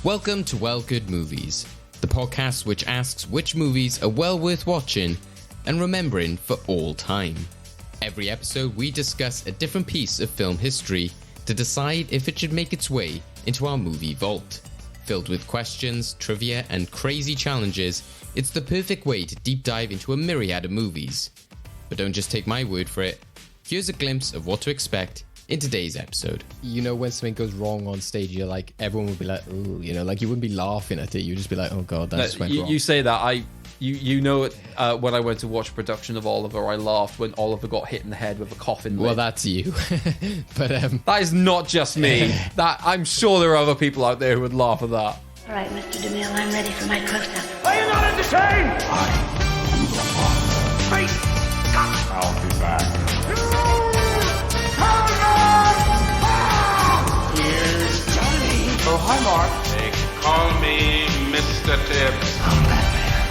Welcome to Well Good Movies, the podcast which asks which movies are well worth watching and remembering for all time. Every episode we discuss a different piece of film history to decide if it should make its way into our movie vault. Filled with questions, trivia and crazy challenges, it's the perfect way to deep dive into a myriad of movies. But don't just take my word for it. Here's a glimpse of what to expect in today's episode. You know, when something goes wrong on stage, you're like, everyone would be like, ooh, you know, like you wouldn't be laughing at it. You'd just be like, oh God, that just went wrong. You say that. You know, when I went to watch a production of Oliver, I laughed when Oliver got hit in the head with a coffin lid. Well, that's you. But that is not just me. That I'm sure there are other people out there who would laugh at that. All right, Mr. DeMille, I'm ready for my close-up. Are you not entertained? I'll be back. Here's Johnny. Oh, hi, Mark. They call me Mr. Tibbs.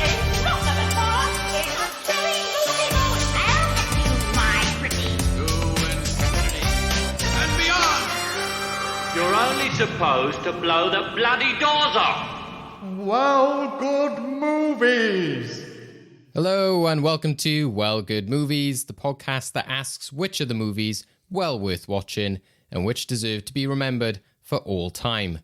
It's not the car. It's a silly movie boat. I'll get you, my pretty. To infinity and beyond. You're only supposed to blow the bloody doors off. Well, good movies. Hello and welcome to Well Good Movies, the podcast that asks which of the movies well worth watching and which deserve to be remembered for all time.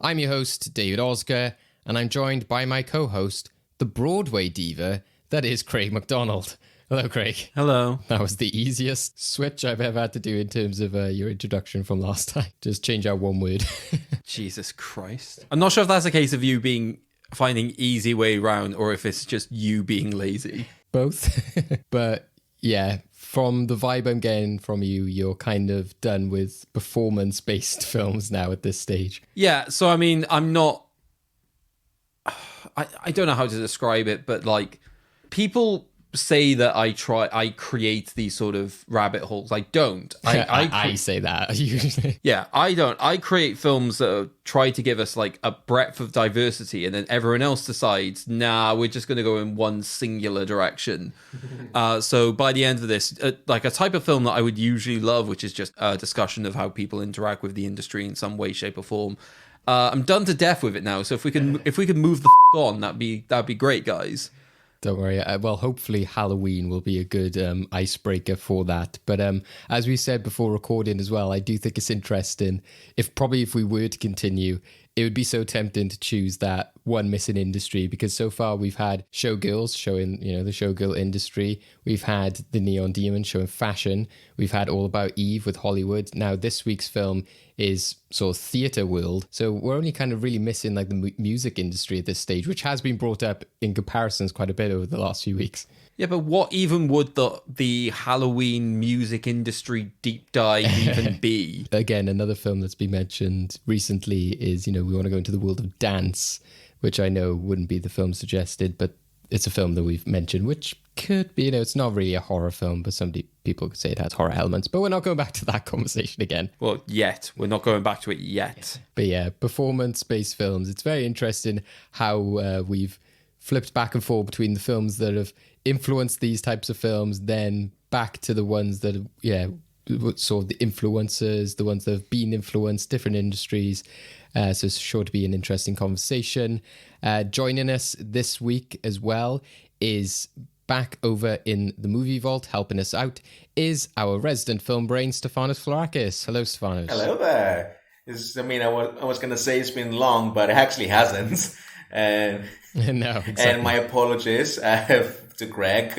I'm your host, David Oscar, and I'm joined by my co-host, the Broadway diva that is Craig MacDonald. Hello, Craig. Hello. That was the easiest switch I've ever had to do in terms of your introduction from last time. Just change out one word. Jesus Christ. I'm not sure if that's a case of you finding easy way round or if it's just you being lazy. Both. But yeah, from the vibe I'm getting from you, you're kind of done with performance-based films now at this stage. Yeah, so I mean, I'm not... I don't know how to describe it, but like, people say that I create these sort of rabbit holes. I don't. I say that usually. Yeah, I don't. I create films that try to give us like a breadth of diversity, and then everyone else decides, nah, we're just going to go in one singular direction. So by the end of this, like a type of film that I would usually love, which is just a discussion of how people interact with the industry in some way, shape, or form. I'm done to death with it now. So if we can move the on, that'd be great, guys. Don't worry. Well, hopefully Halloween will be a good icebreaker for that. But as we said before recording as well, I do think it's interesting. If we were to continue, it would be so tempting to choose that one missing industry, because so far we've had showgirls showing, the showgirl industry. We've had the Neon Demon showing fashion. We've had All About Eve with Hollywood. Now this week's film is sort of theatre world. So we're only kind of really missing like the music industry at this stage, which has been brought up in comparisons quite a bit over the last few weeks. Yeah, but what even would the Halloween music industry deep dive even be? Again, another film that's been mentioned recently is, we want to go into the world of dance, which I know wouldn't be the film suggested, but it's a film that we've mentioned, which could be, it's not really a horror film, but people could say it has horror elements, but we're not going back to that conversation again. Well, yet. We're not going back to it yet. But yeah, performance-based films. It's very interesting how we've flipped back and forth between the films that have influenced these types of films, then back to the ones that sort of the influencers, the ones that have been influenced, different industries. So it's sure to be an interesting conversation. Joining us this week as well is back over in the movie vault, helping us out, is our resident film brain, Stefanos Florakis. Hello, Stefanos. Hello there. I was going to say it's been long, but it actually hasn't. No, exactly. And my apologies to Greg.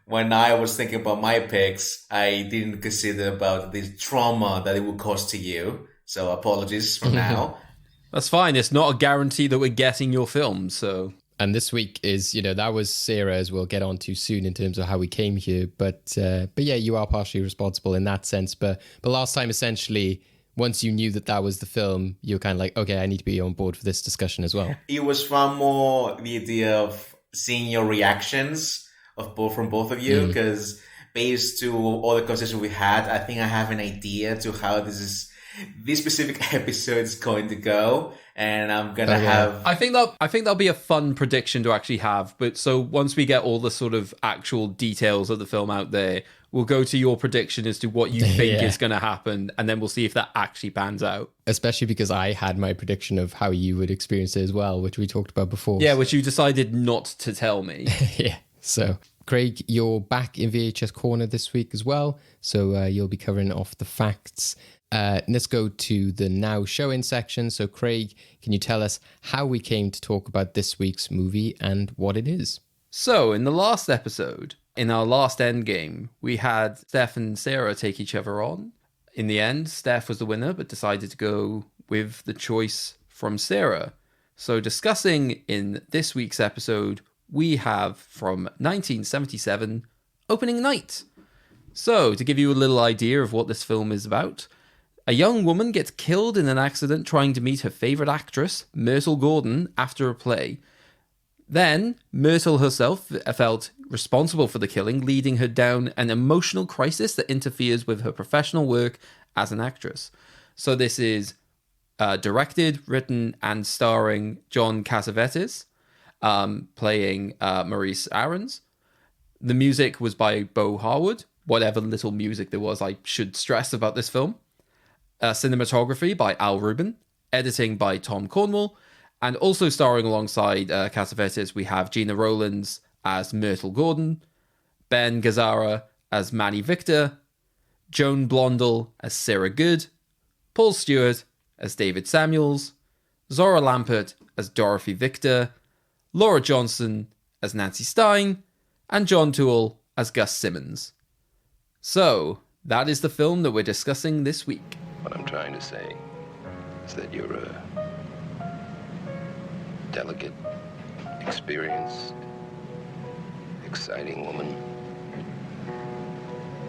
When I was thinking about my picks, I didn't consider about the trauma that it would cause to you. So apologies for now. That's fine. It's not a guarantee that we're getting your film, so... And this week is, that was Sarah, as we'll get on to soon in terms of how we came here. But yeah, you are partially responsible in that sense. But last time, essentially, once you knew that was the film, you were kind of like, okay, I need to be on board for this discussion as well. It was far more the idea of seeing your reactions from both of you, because based to all the conversations we had, I think I have an idea to how this specific episode is going to go, and I'm gonna have. I think that'll be a fun prediction to actually have. But so once we get all the sort of actual details of the film out there, we'll go to your prediction as to what you think Yeah. is going to happen, and then we'll see if that actually pans out. Especially because I had my prediction of how you would experience it as well, which we talked about before. Yeah, which you decided not to tell me. Yeah. So, Craig, you're back in VHS Corner this week as well. So you'll be covering off the facts. Let's go to the now show-in section. So, Craig, can you tell us how we came to talk about this week's movie and what it is? So, in the last episode, in our last Endgame, we had Steph and Sarah take each other on. In the end, Steph was the winner, but decided to go with the choice from Sarah. So, discussing in this week's episode, we have from 1977, Opening Night. So, to give you a little idea of what this film is about, a young woman gets killed in an accident trying to meet her favourite actress, Myrtle Gordon, after a play. Then, Myrtle herself felt responsible for the killing, leading her down an emotional crisis that interferes with her professional work as an actress. So this is directed, written, and starring John Cassavetes, playing Maurice Aarons. The music was by Bo Harwood, whatever little music there was, I should stress about this film. Cinematography by Al Rubin, editing by Tom Cornwall, and also starring alongside Cassavetes, we have Gina Rowlands as Myrtle Gordon, Ben Gazzara as Manny Victor, Joan Blondell as Sarah Good, Paul Stewart as David Samuels, Zora Lampert as Dorothy Victor, Laura Johnson as Nancy Stein, and John Toole as Gus Simmons. So, that is the film that we're discussing this week. What I'm trying to say is that you're a delicate, experienced, exciting woman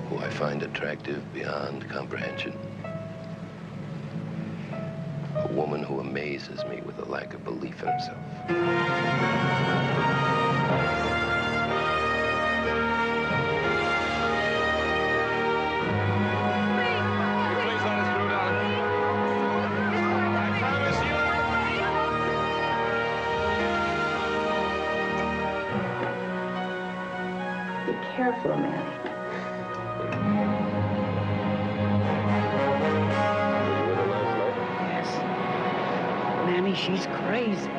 who I find attractive beyond comprehension. A woman who amazes me with a lack of belief in herself. Be careful, Manny. Yes. Manny, she's crazy.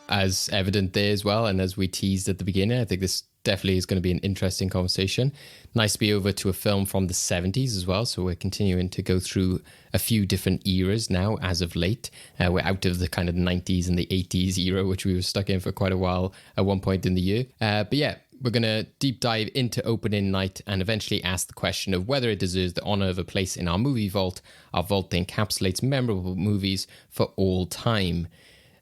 As evident there as well, and as we teased at the beginning, I think this definitely is going to be an interesting conversation. Nice to be over to a film from the 70s as well, so we're continuing to go through a few different eras now as of late. We're out of the kind of 90s and the 80s era, which we were stuck in for quite a while at one point in the year. But yeah, we're going to deep dive into Opening Night and eventually ask the question of whether it deserves the honour of a place in our movie vault, our vault that encapsulates memorable movies for all time.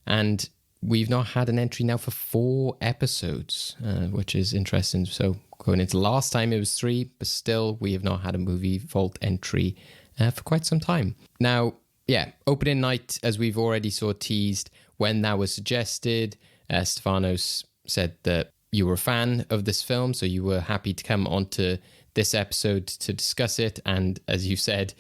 And we've not had an entry now for 4 episodes, which is interesting. So going into last time, it was 3, but still we have not had a movie vault entry for quite some time. Now, yeah, Opening Night, as we've already sort of teased, when that was suggested, Stefanos said that you were a fan of this film, so you were happy to come onto this episode to discuss it, and as you said,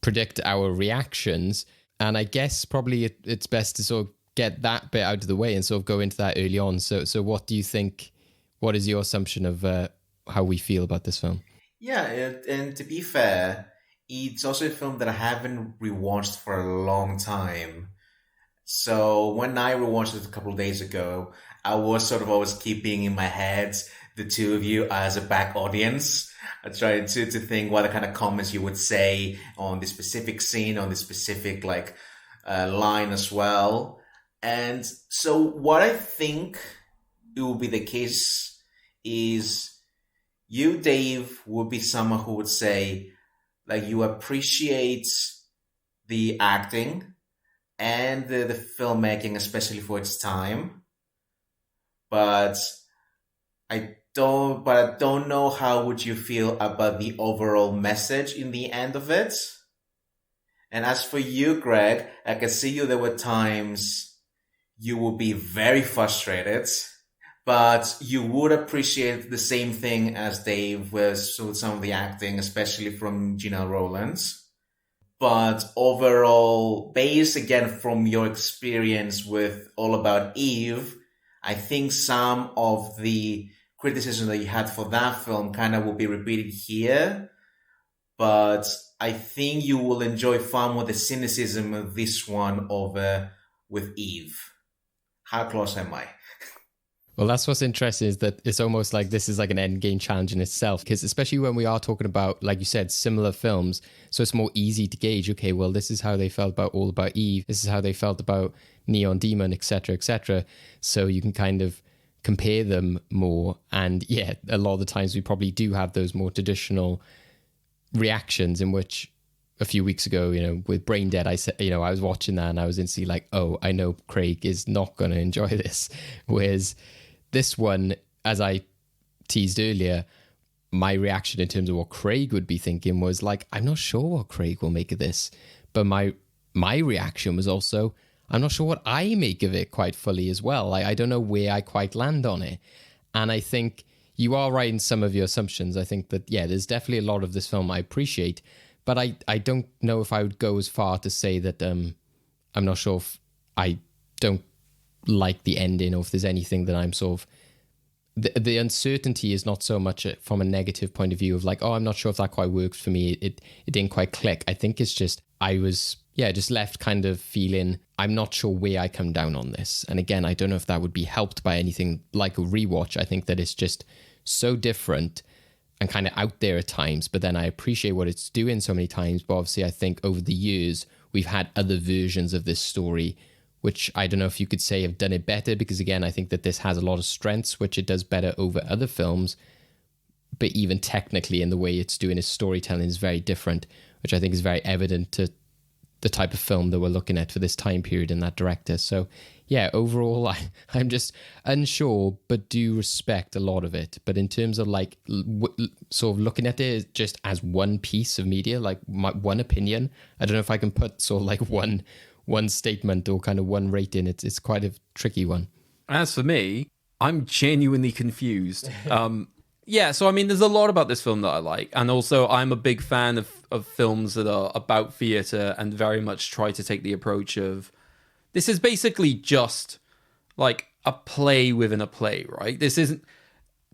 predict our reactions. And I guess probably it's best to sort of get that bit out of the way and sort of go into that early on. So what do you think? What is your assumption of how we feel about this film? Yeah, and to be fair, it's also a film that I haven't rewatched for a long time. So when I rewatched it a couple of days ago, I was sort of always keeping in my head the two of you as a back audience. I tried to think what the kind of comments you would say on this specific scene, on this specific line as well. And so what I think it will be the case is you, Dave, would be someone who would say, you appreciate the acting and the filmmaking, especially for its time. But I don't know how would you feel about the overall message in the end of it. And as for you, Greg, I can see there were times you will be very frustrated, but you would appreciate the same thing as Dave with some of the acting, especially from Gina Rowlands. But overall, based again from your experience with All About Eve, I think some of the criticism that you had for that film kind of will be repeated here. But I think you will enjoy far more the cynicism of this one over with Eve. How close am I? Well, that's what's interesting, is that it's almost like this is like an Endgame challenge in itself, because especially when we are talking about, like you said, similar films, so it's more easy to gauge, okay, well, this is how they felt about All About Eve, this is how they felt about Neon Demon, etc., etc. So you can kind of compare them more. And yeah, a lot of the times we probably do have those more traditional reactions, in which a few weeks ago, with Brain Dead, I said, I was watching that and I was instantly like, oh, I know Craig is not going to enjoy this. Whereas this one, as I teased earlier, my reaction in terms of what Craig would be thinking was like, I'm not sure what Craig will make of this. But my reaction was also, I'm not sure what I make of it quite fully as well. I don't know where I quite land on it. And I think you are right in some of your assumptions. I think that, yeah, there's definitely a lot of this film I appreciate, but I don't know if I would go as far to say that I'm not sure if I don't like the ending, or if there's anything that I'm sort of... The uncertainty is not so much from a negative point of view of like, oh, I'm not sure if that quite works for me. It didn't quite click. I think it's just, I was, just left kind of feeling, I'm not sure where I come down on this. And again, I don't know if that would be helped by anything like a rewatch. I think that it's just so different and kind of out there at times, but then I appreciate what it's doing so many times. But obviously I think over the years, we've had other versions of this story, which I don't know if you could say have done it better, because again, I think that this has a lot of strengths, which it does better over other films. But even technically, in the way it's doing its storytelling is very different, which I think is very evident to the type of film that we're looking at for this time period and that director. So yeah, overall, I'm just unsure, but do respect a lot of it. But in terms of like sort of looking at it just as one piece of media, like my one opinion, I don't know if I can put sort of like one statement or kind of one rating. It's quite a tricky one. As for me, I'm genuinely confused. So I mean, there's a lot about this film that I like, and also I'm a big fan of films that are about theatre and very much try to take the approach of, this is basically just like a play within a play, right? This isn't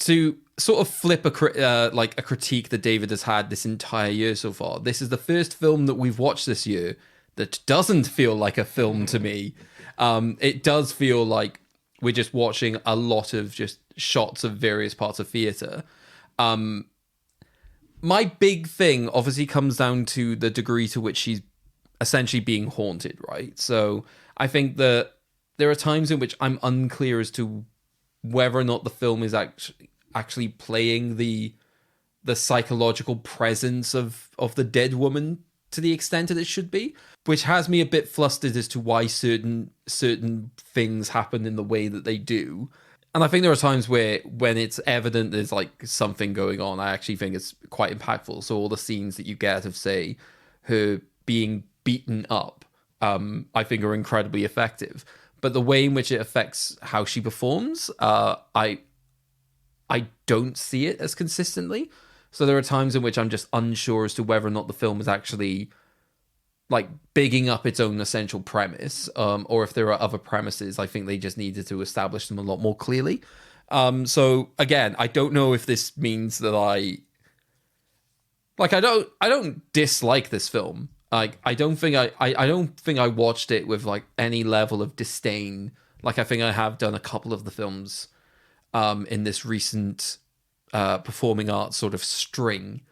to sort of flip a critique that David has had this entire year so far. This is the first film that we've watched this year that doesn't feel like a film to me. It does feel like we're just watching a lot of just shots of various parts of theatre. My big thing obviously comes down to the degree to which she's essentially being haunted, right? So I think that there are times in which I'm unclear as to whether or not the film is actually playing the psychological presence of the dead woman to the extent that it should be, which has me a bit flustered as to why certain things happen in the way that they do. And I think there are times where when it's evident there's like something going on, I actually think it's quite impactful. So all the scenes that you get of, say, her being beaten up, I think are incredibly effective. But the way in which it affects how she performs, I don't see it as consistently. So there are times in which I'm just unsure as to whether or not the film is actually like bigging up its own essential premise, or if there are other premises. I think they just needed to establish them a lot more clearly. So again, I don't know if this means that I don't dislike this film. Like I don't think I watched it with like any level of disdain. Like I think I have done a couple of the films in this recent performing arts sort of string.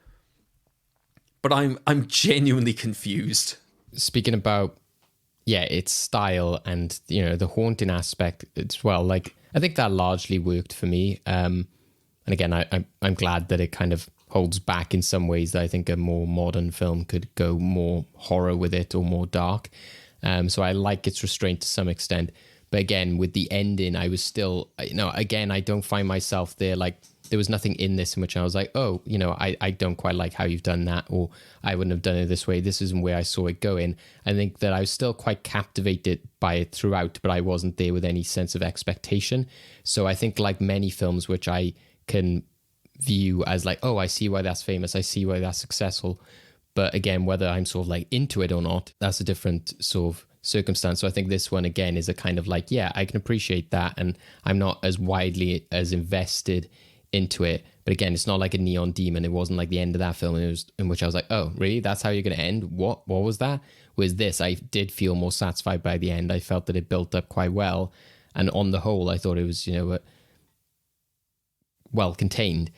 But I'm genuinely confused. Speaking about its style and the haunting aspect as well, like I think that largely worked for me. And again, I'm glad that it kind of holds back in some ways that I think a more modern film could go more horror with it or more dark. So I like its restraint to some extent. But again, with the ending, I was still, again, I don't find myself there. Like there was nothing in this in which I was like, oh, I don't quite like how you've done that, or I wouldn't have done it this way. This isn't where I saw it going. I think that I was still quite captivated by it throughout, but I wasn't there with any sense of expectation. So I think like many films which I can view as like, oh, I see why that's famous, I see why that's successful, But again, whether I'm sort of like into it or not, that's a different sort of circumstance. So I think this one again is a kind of like, yeah, I can appreciate that, and I'm not as widely as invested into it. But again, it's not like a Neon Demon. It wasn't like the end of that film in which I was like, oh, really? That's how you're going to end? What was that? Whereas this, I did feel more satisfied by the end. I felt that it built up quite well. And on the whole, I thought it was, well contained.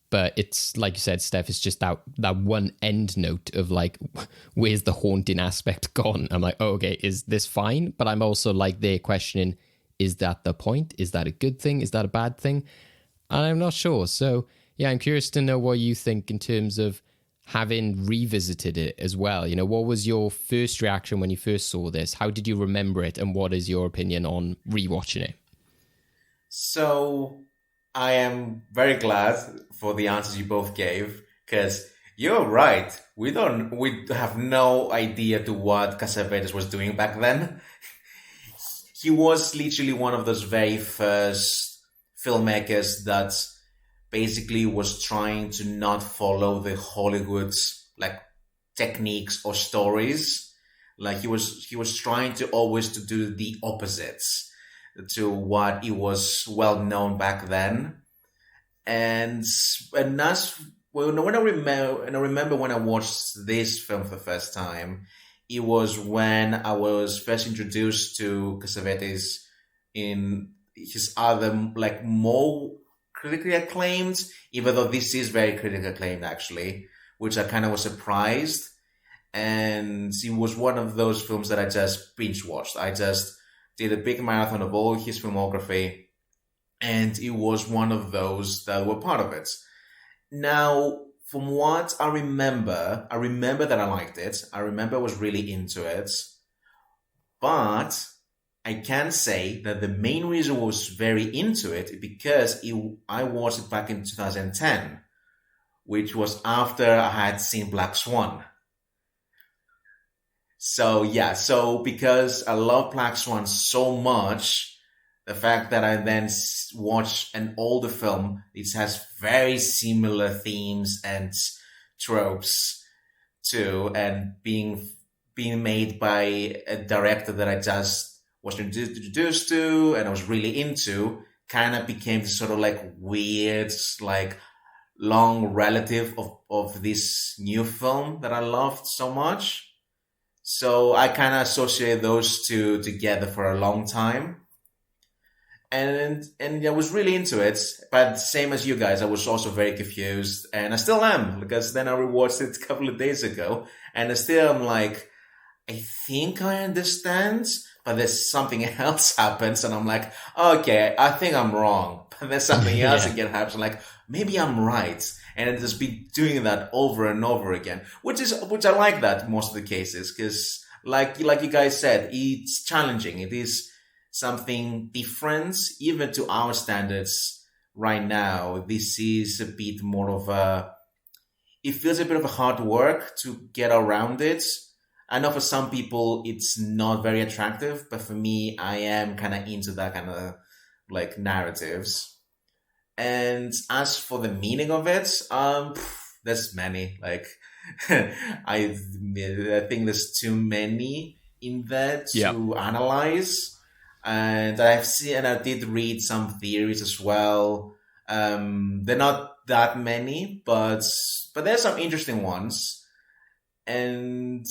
But it's like you said, Steph, it's just that one end note of like, where's the haunting aspect gone? I'm like, oh, okay, is this fine? But I'm also like there questioning, is that the point? Is that a good thing? Is that a bad thing? And I'm not sure. So yeah, I'm curious to know what you think in terms of having revisited it as well. What was your first reaction when you first saw this? How did you remember it? And what is your opinion on rewatching it? So I am very glad for the answers you both gave, because you're right. We have no idea to what Cassavetes was doing back then. He was literally one of those very first filmmakers that basically was trying to not follow the Hollywood's like techniques or stories. Like he was trying to always to do the opposites to what it was well known back then. And that's when I remember when I watched this film for the first time, it was when I was first introduced to Cassavetes in his other like more critically acclaimed, even though this is very critically acclaimed actually, which I kind of was surprised. And it was one of those films that I just binge watched. I just did a big marathon of all his filmography, and it was one of those that were part of it. Now, from what I remember that I liked it. I remember I was really into it. But I can say that the main reason I was very into it because I watched it back in 2010, which was after I had seen Black Swan. So yeah, because I love Black Swan so much, the fact that I then watched an older film, it has very similar themes and tropes too, and being made by a director that I just was introduced to and I was really into, kind of became this sort of like weird, like long relative of this new film that I loved so much. So I kind of associate those two together for a long time. And I was really into it, but same as you guys, I was also very confused, and I still am, because then I rewatched it a couple of days ago, and I still am like, I think I understand, but there's something else happens, and I'm like, okay, I think I'm wrong, but there's something else again happens, I'm like, maybe I'm right, and I just be doing that over and over again, which I like that most of the cases, because like you guys said, it's challenging, it is something different, even to our standards right now. This is a bit more of it feels a bit of a hard work to get around it. I know for some people it's not very attractive, but for me, I am kind of into that kind of like narratives. And as for the meaning of it, there's many. Like, I think there's too many in there to analyze. And I did read some theories as well. They're not that many, but there's some interesting ones. And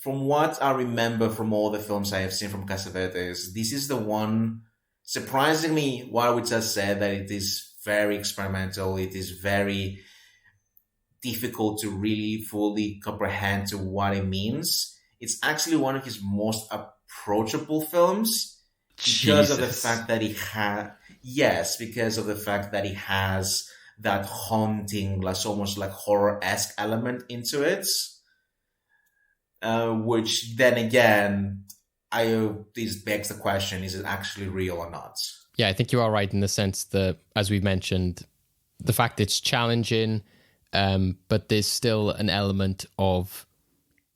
from what I remember from all the films I have seen from Cassavetes, this is the one, surprisingly, what I would just say that it is very experimental. It is very difficult to really fully comprehend to what it means. It's actually one of his most approachable films because of the fact that he has that haunting, like almost like horror-esque element into it, which then again, this begs the question: is it actually real or not? Yeah, I think you are right in the sense that, as we've mentioned, the fact it's challenging, but there's still an element of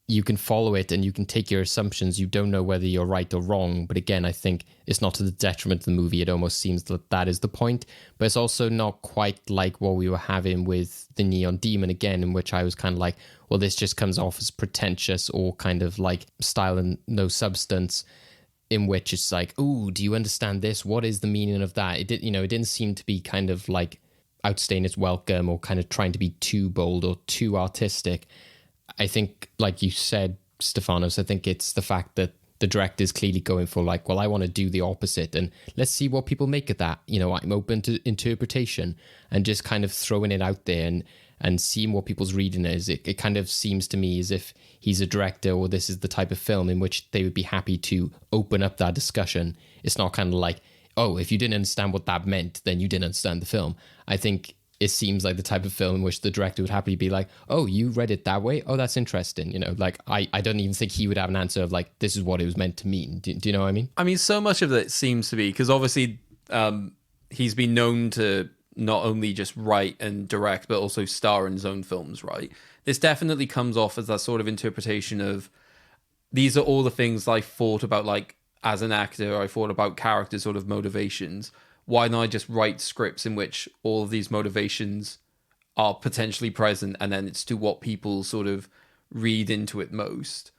you can follow it and you can take your assumptions. You don't know whether you're right or wrong. But again, I think it's not to the detriment of the movie. It almost seems that is the point. But it's also not quite like what we were having with the Neon Demon again, in which I was kind of like, well, this just comes off as pretentious or kind of like style and no substance, in which it's like, oh, do you understand this? What is the meaning of that? It didn't seem to be kind of like outstaying its welcome or kind of trying to be too bold or too artistic. I think, like you said, Stefanos, I think it's the fact that the director is clearly going for like, well, I want to do the opposite and let's see what people make of that. I'm open to interpretation, and just kind of throwing it out there and seeing what people's reading is. It kind of seems to me as if he's a director, or this is the type of film in which they would be happy to open up that discussion. It's not kind of like, oh, if you didn't understand what that meant, then you didn't understand the film. I think it seems like the type of film in which the director would happily be like, oh, you read it that way? Oh, that's interesting. Like I don't even think he would have an answer of like, this is what it was meant to mean. Do you know what I mean? I mean, so much of it seems to be, because obviously he's been known to not only just write and direct, but also star in his own films, right? This definitely comes off as that sort of interpretation of, these are all the things I thought about, like, as an actor, I thought about character sort of motivations. Why not I just write scripts in which all of these motivations are potentially present, and then it's to what people sort of read into it most,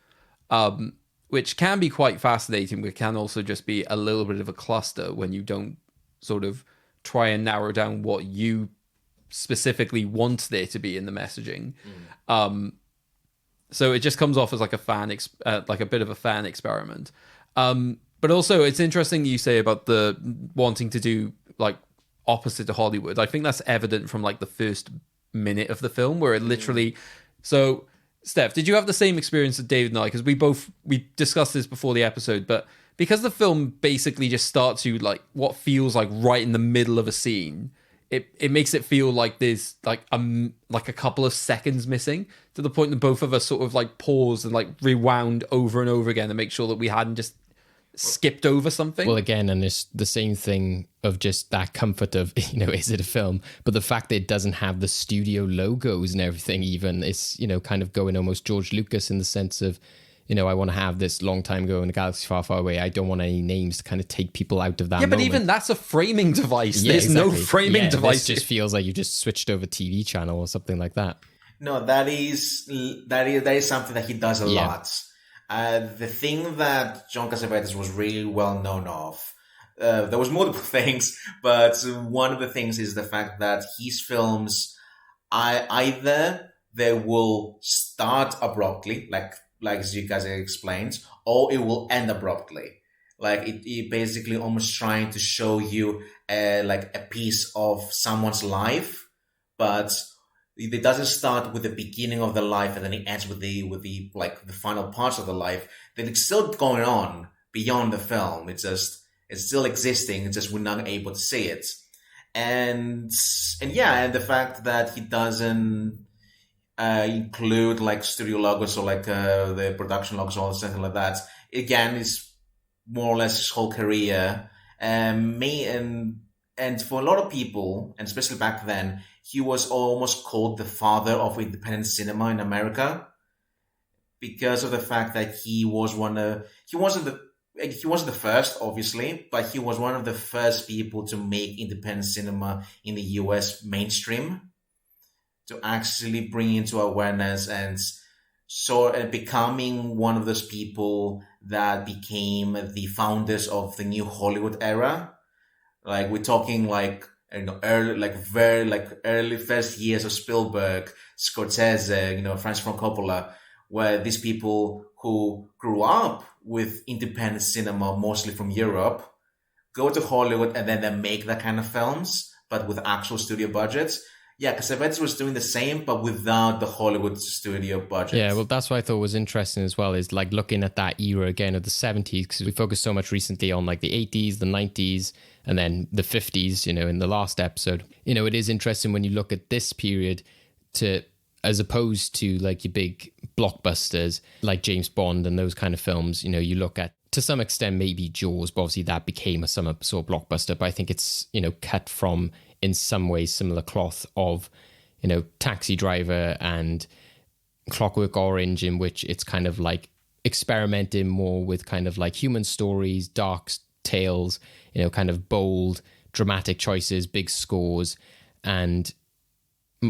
which can be quite fascinating, but can also just be a little bit of a cluster when you don't sort of try and narrow down what you specifically want there to be in the messaging. So it just comes off as like a bit of a fan experiment. But also, it's interesting you say about the wanting to do like opposite to Hollywood. I think that's evident from like the first minute of the film, where it literally. So, Steph, did you have the same experience as David and I? Because we discussed this before the episode, but because the film basically just starts you like what feels like right in the middle of a scene, it makes it feel like there's like a couple of seconds missing, to the point that both of us sort of like paused and like rewound over and over again to make sure that we hadn't just skipped over something. Well, again, and it's the same thing of just that comfort of, is it a film? But the fact that it doesn't have the studio logos and everything, even, it's, kind of going almost George Lucas in the sense of, I want to have this long time ago in a galaxy far, far away. I don't want any names to kind of take people out of that moment. But even that's a framing device. Yeah, There's exactly. no framing device. This just feels like you just switched over TV channel or something like that. No, that is something that he does a lot. The thing that John Cassavetes was really well known of, there was multiple things, but one of the things is the fact that his films, either they will start abruptly, like Zikaze explains, or it will end abruptly. Like it basically almost trying to show you like a piece of someone's life, but it doesn't start with the beginning of the life and then it ends with the like the final parts of the life. Then it's still going on beyond the film. It's still existing. It's just we're not able to see it. And the fact that he doesn't include like studio logos or like the production logos or something like that. Again, is more or less his whole career. And for a lot of people, and especially back then, he was almost called the father of independent cinema in America, because of the fact that he wasn't the first, obviously, but he was one of the first people to make independent cinema in the US mainstream, to actually bring into awareness and becoming one of those people that became the founders of the new Hollywood era. Like we're talking like early first years of Spielberg, Scorsese, Francis Ford Coppola, where these people who grew up with independent cinema, mostly from Europe, go to Hollywood and then they make that kind of films, but with actual studio budgets. Yeah, Cassavetes was doing the same, but without the Hollywood studio budget. Yeah, well, that's what I thought was interesting as well, is like looking at that era again of the 70s, because we focused so much recently on like the 80s, the 90s, and then the 50s, in the last episode. It is interesting when you look at this period as opposed to like your big blockbusters like James Bond and those kind of films. You look at, to some extent, maybe Jaws, but obviously that became a sort of blockbuster. But I think it's, cut from, in some ways, similar cloth of, Taxi Driver and Clockwork Orange, in which it's kind of like experimenting more with kind of like human stories, dark tales, you know, kind of bold, dramatic choices, big scores, and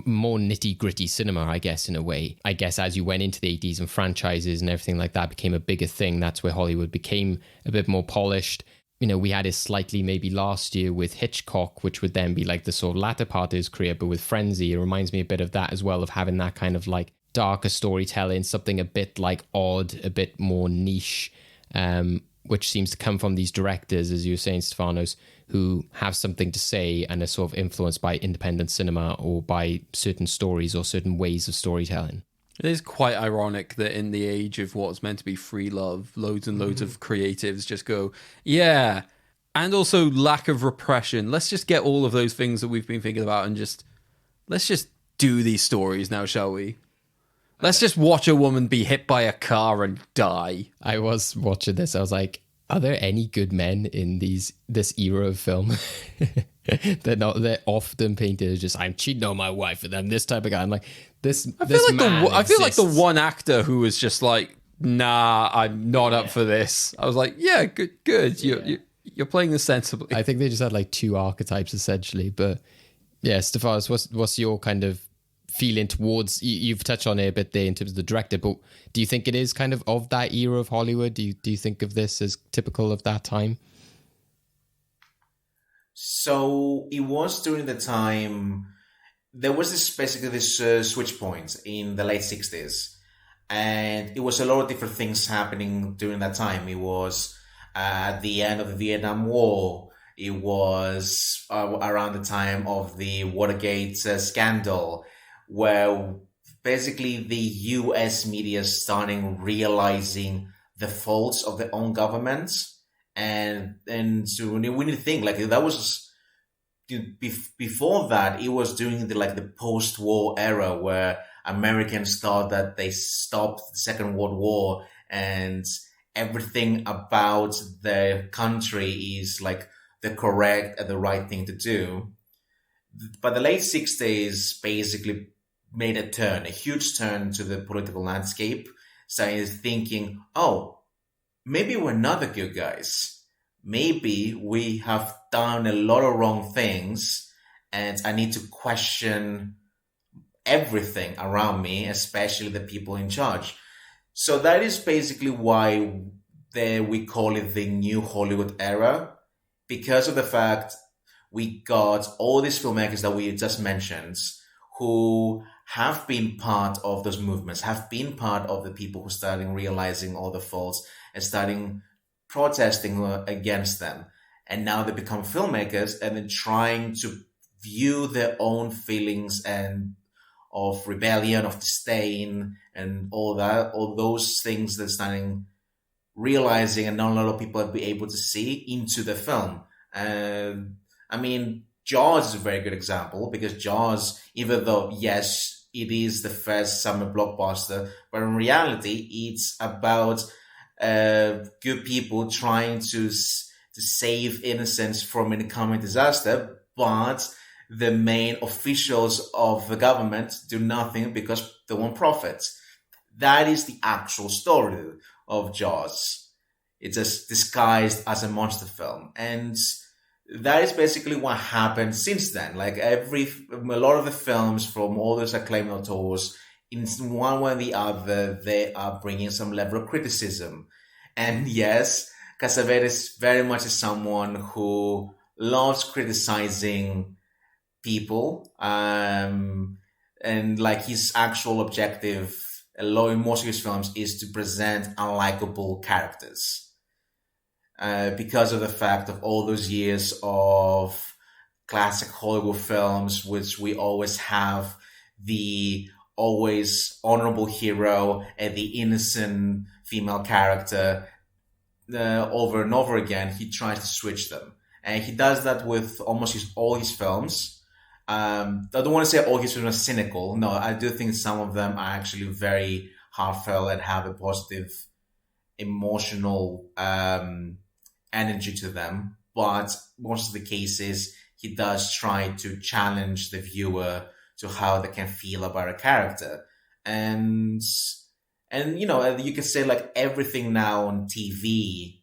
more nitty gritty cinema, I guess, in a way. I guess as you went into the 80s and franchises and everything like that became a bigger thing, that's where Hollywood became a bit more polished. You know, we had it slightly maybe last year with Hitchcock, which would then be like the sort of latter part of his career, but with Frenzy, it reminds me a bit of that as well, of having that kind of like darker storytelling, something a bit like odd, a bit more niche, which seems to come from these directors, as you were saying, Stefanos, who have something to say and are sort of influenced by independent cinema or by certain stories or certain ways of storytelling. It is quite ironic that in the age of what's meant to be free love, loads and loads of creatives just go, yeah, and also lack of repression. Let's just get all of those things that we've been thinking about and let's just do these stories now, shall we? Let's just watch a woman be hit by a car and die. I was watching this. I was like, are there any good men in this era of film? They're often painted as just, I'm cheating on my wife and I'm this type of guy. I'm like, I feel like the one actor who was just like, nah, I'm not up for this. I was like, yeah, good. You're playing this sensibly. I think they just had like two archetypes essentially. But yeah, Stefanos, what's your kind of feeling towards, you've touched on it a bit there in terms of the director, but do you think it is kind of that era of Hollywood? Do you think of this as typical of that time? So it was during the time, there was this switch point in the late 60s, and it was a lot of different things happening during that time. It was at the end of the Vietnam War. It was around the time of the Watergate scandal, where basically the US media starting realizing the faults of their own government. And so we need to think, like, that was before that, it was during the post-war era where Americans thought that they stopped the Second World War and everything about their country is like the correct and the right thing to do. But the late 60s basically made a huge turn to the political landscape, starting thinking, oh, maybe we're not the good guys. Maybe we have done a lot of wrong things and I need to question everything around me, especially the people in charge. So that is basically why we call it the New Hollywood era, because of the fact we got all these filmmakers that we just mentioned who have been part of those movements, have been part of the people who started realizing all the faults and starting protesting against them. And now they become filmmakers and then trying to view their own feelings and of rebellion, of disdain, and all those things they're starting realizing, and not a lot of people have been able to see into the film. I mean, Jaws is a very good example, because Jaws, even though, yes, it is the first summer blockbuster, but in reality, it's about good people trying to save innocents from an incoming disaster, but the main officials of the government do nothing because they want profit. That is the actual story of Jaws. It's just disguised as a monster film. And that is basically what happened since then. Like a lot of the films from all those acclaimed auteurs, in one way or the other, they are bringing some level of criticism. And yes, Cassavetes very much is someone who loves criticizing people, and like his actual objective in most of his films is to present unlikable characters, because of the fact of all those years of classic Hollywood films, which we always have the always honorable hero and the innocent female character. Over and over again, he tries to switch them, and he does that with almost all his films. I don't want to say all his films are cynical. No, I do think some of them are actually very heartfelt and have a positive emotional energy to them. But most of the cases, he does try to challenge the viewer to how they can feel about a character. and you know, you can say like everything now on TV,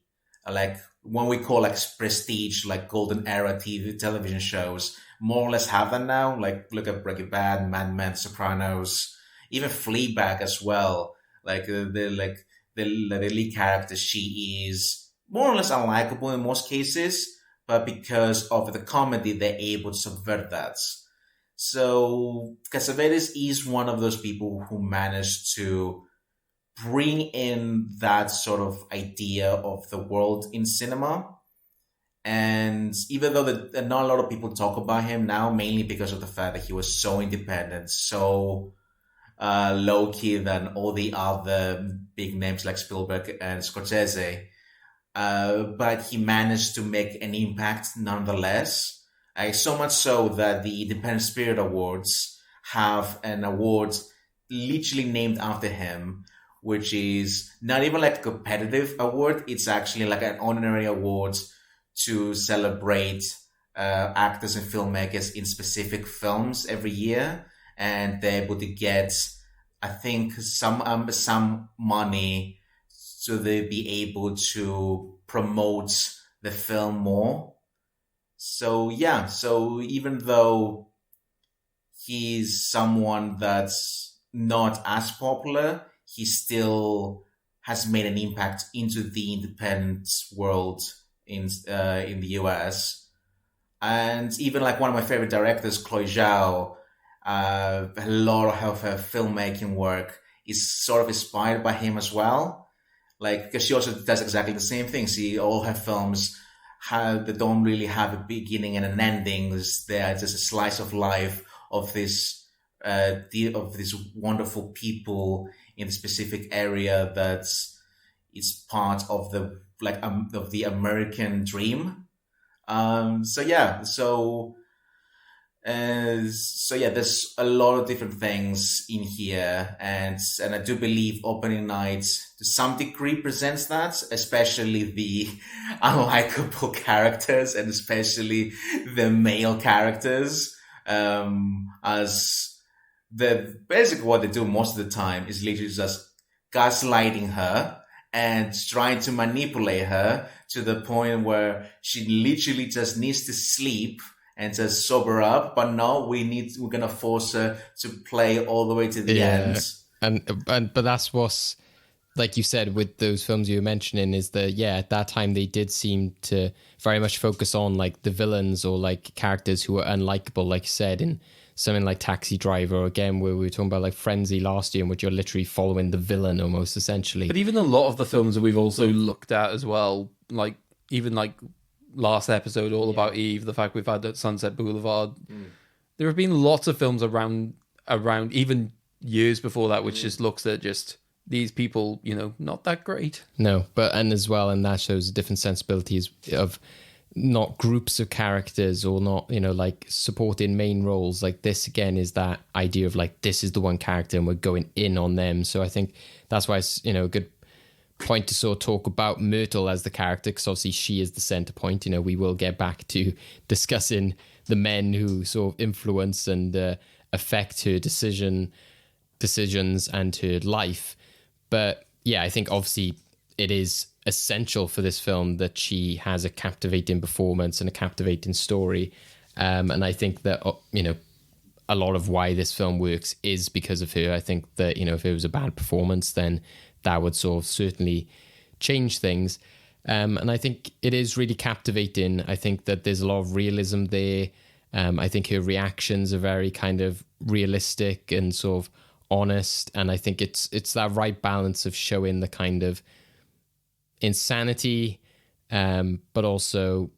like when we call like prestige, like golden era TV television shows, more or less have that now. Like look at Breaking Bad, Mad Men, Sopranos, even Fleabag as well. Like the lead character, she is more or less unlikable in most cases, but because of the comedy, they're able to subvert that. So Cassavetes is one of those people who managed to bring in that sort of idea of the world in cinema. And even though not a lot of people talk about him now, mainly because of the fact that he was so independent, so low key than all the other big names like Spielberg and Scorsese, but he managed to make an impact nonetheless. So much so that the Independent Spirit Awards have an award literally named after him, which is not even like a competitive award. It's actually like an honorary award to celebrate actors and filmmakers in specific films every year. And they're able to get, I think, some money so they be able to promote the film more. So yeah, so even though he's someone that's not as popular, he still has made an impact into the independent world in the US. And even like one of my favorite directors, Chloe Zhao, a lot of her filmmaking work is sort of inspired by him as well. Like, because she also does exactly the same thing. See, all her films they don't really have a beginning and an ending. They're just a slice of life of this wonderful people in a specific area that's it's part of the of the American dream. So yeah, there's a lot of different things in here, and I do believe opening night to some degree presents that, especially the unlikable characters and especially the male characters. As basically what they do most of the time is literally just gaslighting her and trying to manipulate her to the point where she literally just needs to sleep and just sober up. But no, we're gonna force her to play all the way to the end. But that's what's, like you said, with those films you were mentioning, is that at that time they did seem to very much focus on like the villains or like characters who were unlikable, like you said, in something like Taxi Driver, or again where we were talking about like Frenzy last year, in which you're literally following the villain almost essentially. But even a lot of the films that we've also looked at as well, like even like last episode, All About Eve, the fact we've had at Sunset Boulevard, there have been lots of films around even years before that, which just looks at just these people, not that great. No, and that shows different sensibilities of not groups of characters or not, like supporting main roles. Like this again is that idea of like, this is the one character and we're going in on them. So I think that's why it's, a good point to sort of talk about Myrtle as the character, because obviously she is the center point. We will get back to discussing the men who sort of influence and affect her decisions and her life. But yeah, I think obviously it is essential for this film that she has a captivating performance and a captivating story. And I think that, a lot of why this film works is because of her. I think that, if it was a bad performance, then that would sort of certainly change things. And I think it is really captivating. I think that there's a lot of realism there. I think her reactions are very kind of realistic and sort of honest. And I think it's that right balance of showing the kind of insanity, but also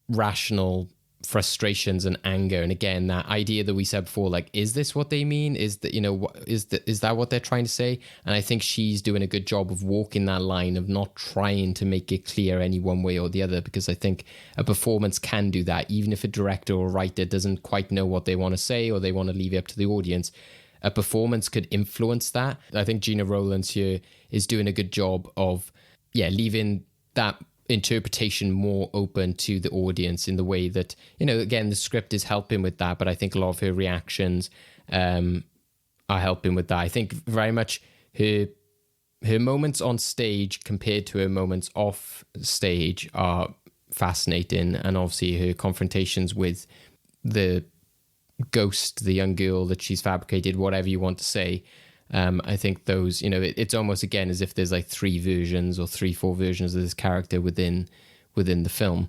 rational frustrations and anger. And again, that idea that we said before, like, is this what they mean? Is that, is that what they're trying to say? And I think she's doing a good job of walking that line of not trying to make it clear any one way or the other, because I think a performance can do that. Even if a director or writer doesn't quite know what they want to say, or they want to leave it up to the audience, a performance could influence that. I think Gina Rowlands here is doing a good job of leaving that interpretation more open to the audience, in the way that, again, the script is helping with that, but I think a lot of her reactions are helping with that. I think very much her moments on stage compared to her moments off stage are fascinating, and obviously her confrontations with the ghost, the young girl that she's fabricated, whatever you want to say. I think those, it's almost again as if there's like 3 versions or 3-4 versions of this character within the film.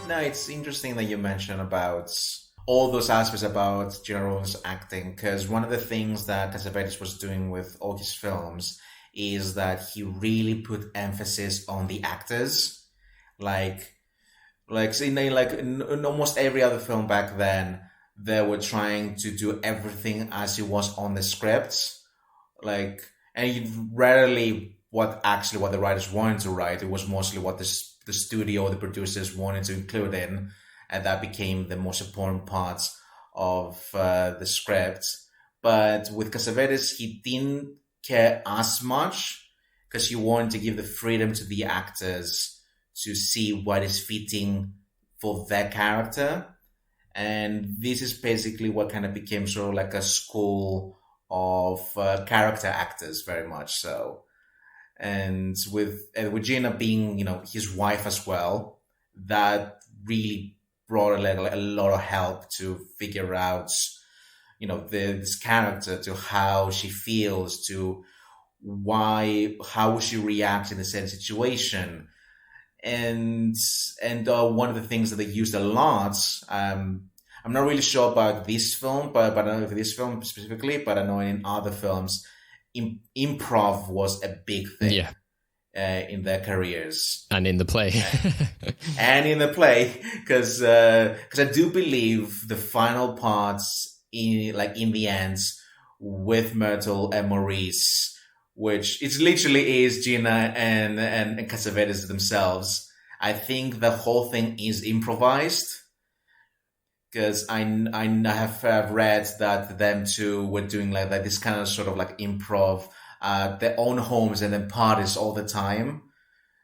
No, it's interesting that you mentioned about all those aspects about Gina Rollins' acting, because one of the things that Cassavetes was doing with all his films is that he really put emphasis on the actors. In almost every other film back then, they were trying to do everything as it was on the script. And rarely what the writers wanted to write. It was mostly what the studio, the producers wanted to include in, and that became the most important parts of the script. But with Cassavetes, he didn't care as much because he wanted to give the freedom to the actors to see what is fitting for their character. And this is basically what kind of became sort of like a school of character actors, very much so. And with Gina being, his wife as well, that really brought a lot of help to figure out, this character, to how she feels, to how she reacts in a certain situation. And one of the things that they used a lot, I'm not really sure about this film, but I don't know if this film specifically, but I know in other films, improv was a big thing in their careers. And in the play. Because I do believe the final parts in the end with Myrtle and Maurice, which it literally is Gina and Cassavetes themselves. I think the whole thing is improvised, because I have read that them two were doing like this kind of sort of like improv, their own homes and then parties all the time.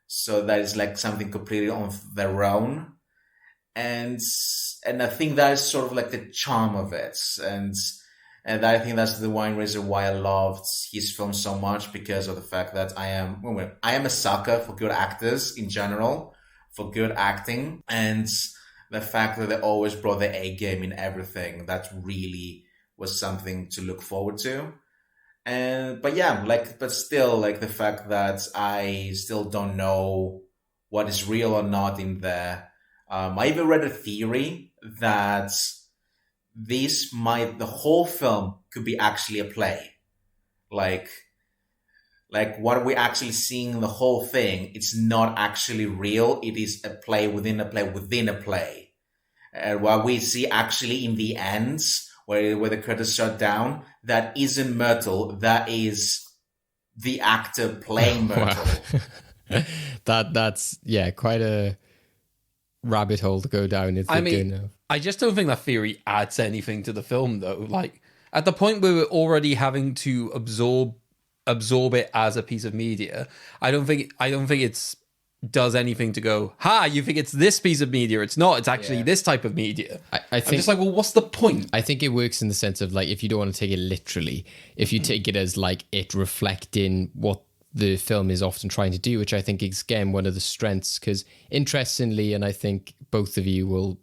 So that is like something completely on their own. And I think that is sort of like the charm of it. And I think that's the one reason why I loved his film so much, because of the fact that I am a sucker for good actors in general, for good acting, and the fact that they always brought the A game in everything, that really was something to look forward to. But still, like the fact that I still don't know what is real or not in there. I even read a theory that the whole film could be actually a play. Like what we're actually seeing in the whole thing, it's not actually real. It is a play within a play within a play. And what we see actually in the end, where the credits shut down, that isn't Myrtle. That is the actor playing Myrtle. Wow. That's quite a rabbit hole to go down. I just don't think that theory adds anything to the film, though. Like, at the point where we're already having to absorb it as a piece of media, I don't think it's does anything to go, you think it's this piece of media, it's not, it's actually this type of media. I think, I'm just like, well, what's the point? I think it works in the sense of, like, if you don't want to take it literally, if you take it as like it reflecting what the film is often trying to do, which I think is, again, one of the strengths, because interestingly, and I think both of you will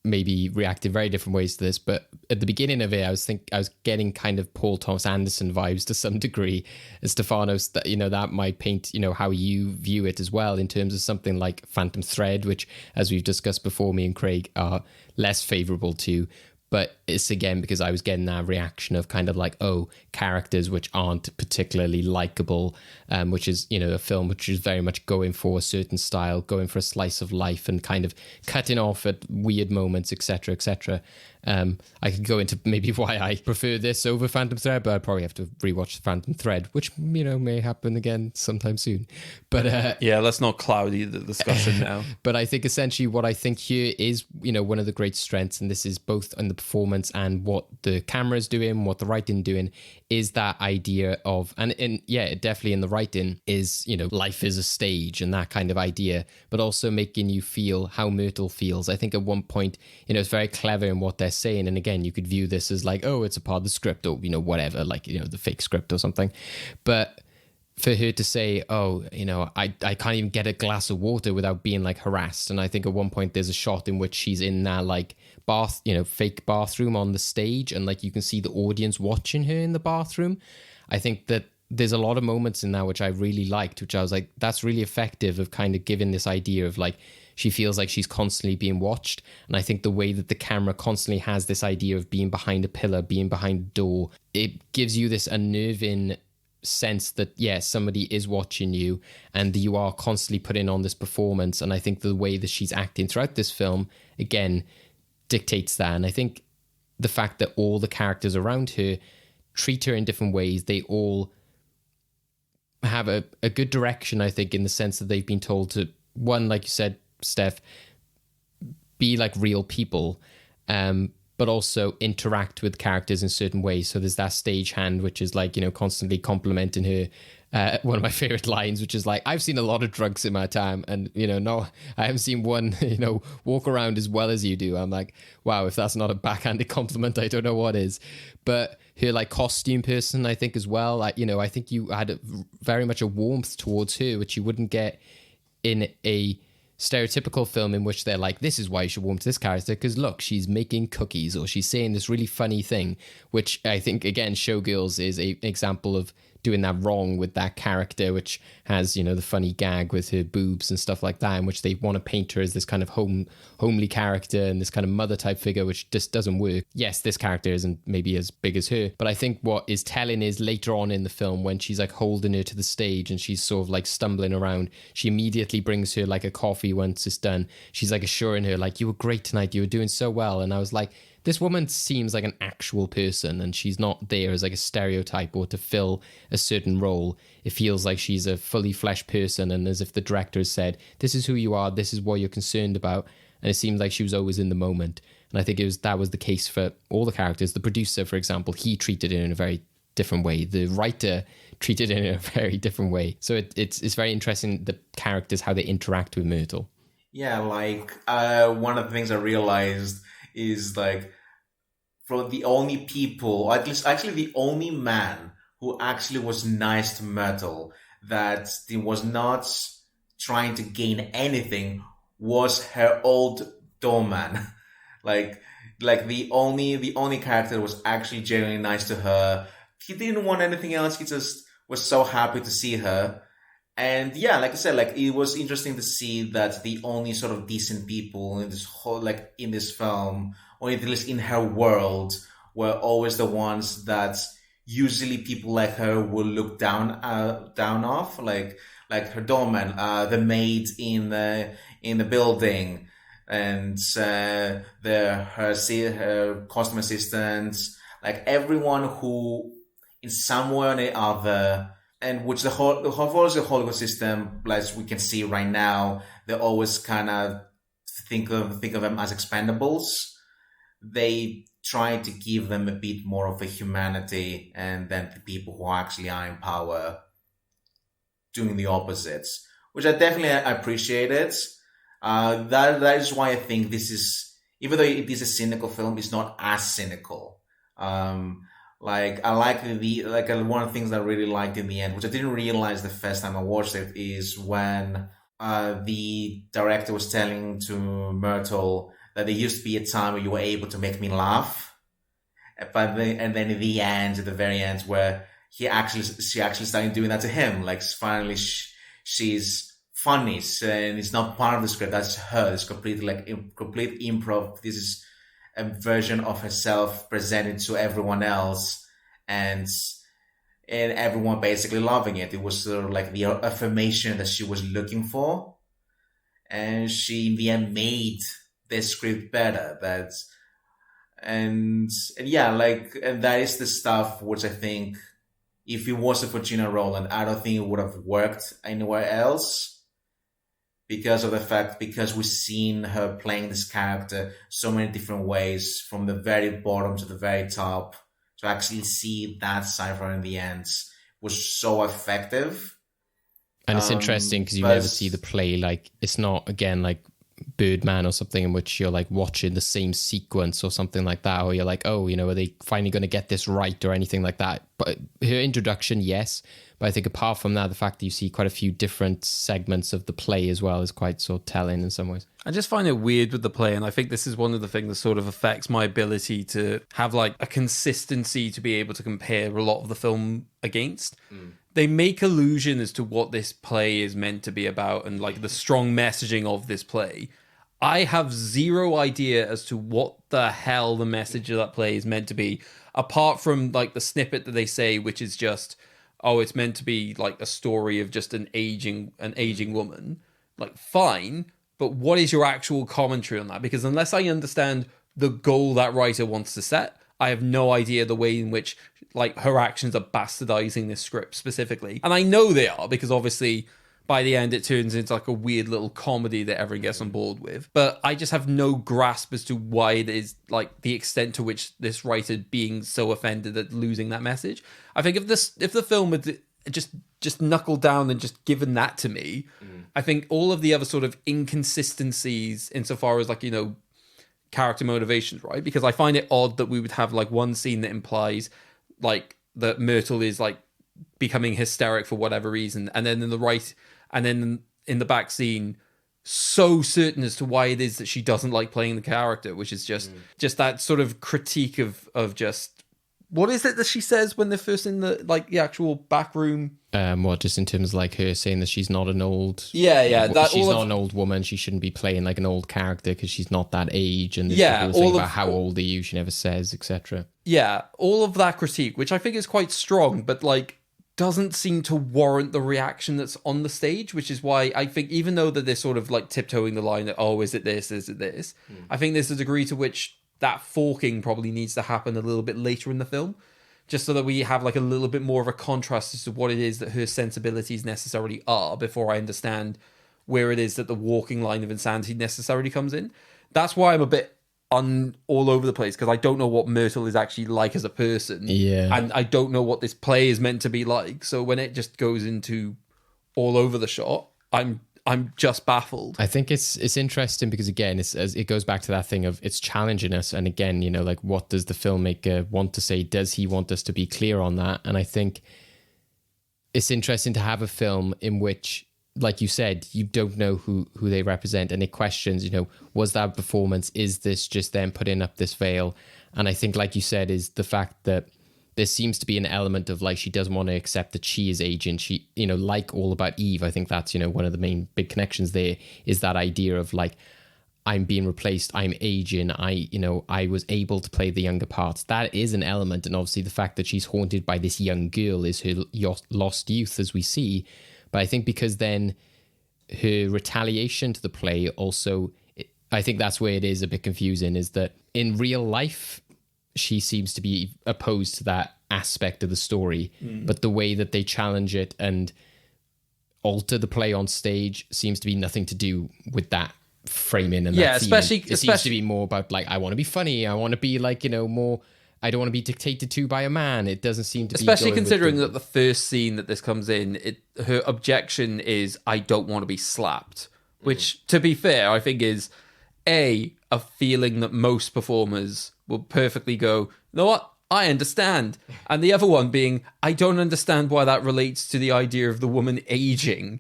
maybe react in very different ways to this, but at the beginning of it, I was getting kind of Paul Thomas Anderson vibes to some degree. And Stefanos, that that might paint how you view it as well, in terms of something like Phantom Thread, which, as we've discussed before, me and Craig are less favorable to. But it's, again, because I was getting that reaction of kind of like, characters which aren't particularly likable, which is, a film which is very much going for a certain style, going for a slice of life and kind of cutting off at weird moments, etc., etc. I could go into maybe why I prefer this over Phantom Thread, but I'd probably have to rewatch Phantom Thread, which, may happen again sometime soon. But let's not cloudy the discussion now. But I think essentially what I think here is, one of the great strengths, and this is both in the performance and what the camera's doing, what the writing doing, is that idea of, definitely in the writing is, life is a stage and that kind of idea, but also making you feel how Myrtle feels. I think at one point, it's very clever in what they're saying. And again, you could view this as like, oh, it's a part of the script or, whatever, like, the fake script or something. But for her to say, oh, I can't even get a glass of water without being like harassed. And I think at one point there's a shot in which she's in that like fake bathroom on the stage, and like you can see the audience watching her in the bathroom. I think that there's a lot of moments in that which I really liked, which I was like, that's really effective of kind of giving this idea of like, she feels like she's constantly being watched. And I think the way that the camera constantly has this idea of being behind a pillar, being behind a door, it gives you this unnerving sense that somebody is watching you and you are constantly putting on this performance. And I think the way that she's acting throughout this film again dictates that. And I think the fact that all the characters around her treat her in different ways, they all have a good direction, I think, in the sense that they've been told to, one, like you said, Steph, be like real people, but also interact with characters in certain ways. So there's that stagehand, which is like, constantly complimenting her. One of my favorite lines, which is like, I've seen a lot of drunks in my time, and, no, I haven't seen one, walk around as well as you do. I'm like, wow, if that's not a backhanded compliment, I don't know what is. But her like costume person, I think as well, like, I think you had very much a warmth towards her, which you wouldn't get in a stereotypical film in which they're like, this is why you should warm to this character because look, she's making cookies or she's saying this really funny thing, which I think again Showgirls is an example of doing that wrong with that character, which has the funny gag with her boobs and stuff like that, in which they want to paint her as this kind of homely character and this kind of mother type figure, which just doesn't work. Yes, this character isn't maybe as big as her, but I think what is telling is later on in the film when she's like holding her to the stage and she's sort of like stumbling around, she immediately brings her like a coffee once it's done. She's like assuring her like, you were great tonight, you were doing so well. And I was like, this woman seems like an actual person and she's not there as like a stereotype or to fill a certain role. It feels like she's a fully fleshed person, and as if the director has said, this is who you are, this is what you're concerned about. And it seems like she was always in the moment. And I think that was the case for all the characters. The producer, for example, he treated it in a very different way. The writer treated it in a very different way. So it's very interesting, the characters, how they interact with Myrtle. Yeah, like one of the things I realized is like, for the only people, or at least actually the only man who actually was nice to Myrtle, that he was not trying to gain anything, was her old doorman. like the only character that was actually genuinely nice to her. He didn't want anything else. He just was so happy to see her. And yeah, like I said, like it was interesting to see that the only sort of decent people in this whole, like in this film, or at least in her world, were always the ones that usually people like her will look down off, like her doorman, the maid in the building, and her costume assistants, like everyone who, in some way or the other. And which the whole Hollywood system, as we can see right now, they always kind of think of them as expendables. They try to give them a bit more of a humanity, and then the people who actually are in power doing the opposites, which I definitely appreciated. That is why I think this is, even though it is a cynical film, it's not as cynical. Like I like one of the things that I really liked in the end, which I didn't realize the first time I watched it, is when the director was telling to Myrtle that there used to be a time where you were able to make me laugh, and then in the end, at the very end, where she actually started doing that to him. Like finally, she's funny, and it's not part of the script. That's her. It's completely complete improv. This is a version of herself presented to everyone else, and everyone basically loving it. It was sort of like the affirmation that she was looking for, and she in the end made the script better. And that is the stuff which I think, if it wasn't for Gina Rowland, I don't think it would have worked anywhere else. because of the fact, because we've seen her playing this character so many different ways, from the very bottom to the very top, to actually see that side of her in the end was so effective. And it's interesting because you but- never see the play. Like, it's not, again, like Birdman or something in which you're like watching the same sequence or something like that, or you're like, oh, you know, are they finally going to get this right or anything like that? But her introduction, yes. But I think apart from that, the fact that you see quite a few different segments of the play as well is quite sort of telling in some ways. I just find it weird with the play, and I think this is one of the things that sort of affects my ability to have like a consistency to be able to compare a lot of the film against. They make allusion as to what this play is meant to be about and like the strong messaging of this play. I have zero idea as to what the hell the message of that play is meant to be, apart from like the snippet that they say, which is just, oh, it's meant to be like a story of just an aging woman. Like, fine, but what is your actual commentary on that? Because unless I understand the goal that writer wants to set, I have no idea the way in which like her actions are bastardizing this script specifically. And I know they are, because obviously by the end it turns into like a weird little comedy that everyone gets on board with. But I just have no grasp as to why it is like the extent to which this writer being so offended at losing that message. I think if the film had just knuckled down and just given that to me, I think all of the other sort of inconsistencies insofar as like, you know, character motivations, right? Because I find it odd that we would have like one scene that implies like that Myrtle is like becoming hysteric for whatever reason, and then in the back scene so certain as to why it is that she doesn't like playing the character, which is just that sort of critique of just what is it that she says when they're first in the like the actual back room. What, just in terms of like her saying that she's not an old... she's not an old woman, she shouldn't be playing like an old character because she's not that age, and Yeah, the whole thing all about of- how old are you, she never says, etc. Yeah, all of that critique, which I think is quite strong, but like doesn't seem to warrant the reaction that's on the stage, which is why I think even though that they're sort of like tiptoeing the line that, oh, is it this, I think there's a degree to which that forking probably needs to happen a little bit later in the film, just so that we have like a little bit more of a contrast as to what it is that her sensibilities necessarily are before I understand where it is that the walking line of insanity necessarily comes in. That's why I'm a bit all over the place, because I don't know what Myrtle is actually like as a person. Yeah. And I don't know what this play is meant to be like. So when it just goes into all over the shot, I'm just baffled. I think it's interesting because, again, it goes back to that thing of it's challenging us. And again, you know, like, what does the filmmaker want to say? Does he want us to be clear on that? And I think it's interesting to have a film in which, like you said, you don't know who they represent, and it questions, you know, was that performance? Is this just them putting up this veil? And I think, like you said, is the fact that there seems to be an element of like she doesn't want to accept that she is aging. She, you know, like All About Eve, I think that's, you know, one of the main big connections there is that idea of like, I'm being replaced, I'm aging, I was able to play the younger parts. That is an element, and obviously the fact that she's haunted by this young girl is her lost youth, as we see. But I think because then her retaliation to the play also, I think that's where it is a bit confusing, is that in real life, she seems to be opposed to that aspect of the story. But the way that they challenge it and alter the play on stage seems to be nothing to do with that framing. And that especially it seems to be more about like, I want to be funny, I want to be like, you know, more... I don't want to be dictated to by a man. It doesn't seem to be... Especially considering that the first scene that this comes in, her objection is, I don't want to be slapped. Which, to be fair, I think is, a feeling that most performers will perfectly go, you know what? I understand. And the other one being, I don't understand why that relates to the idea of the woman aging,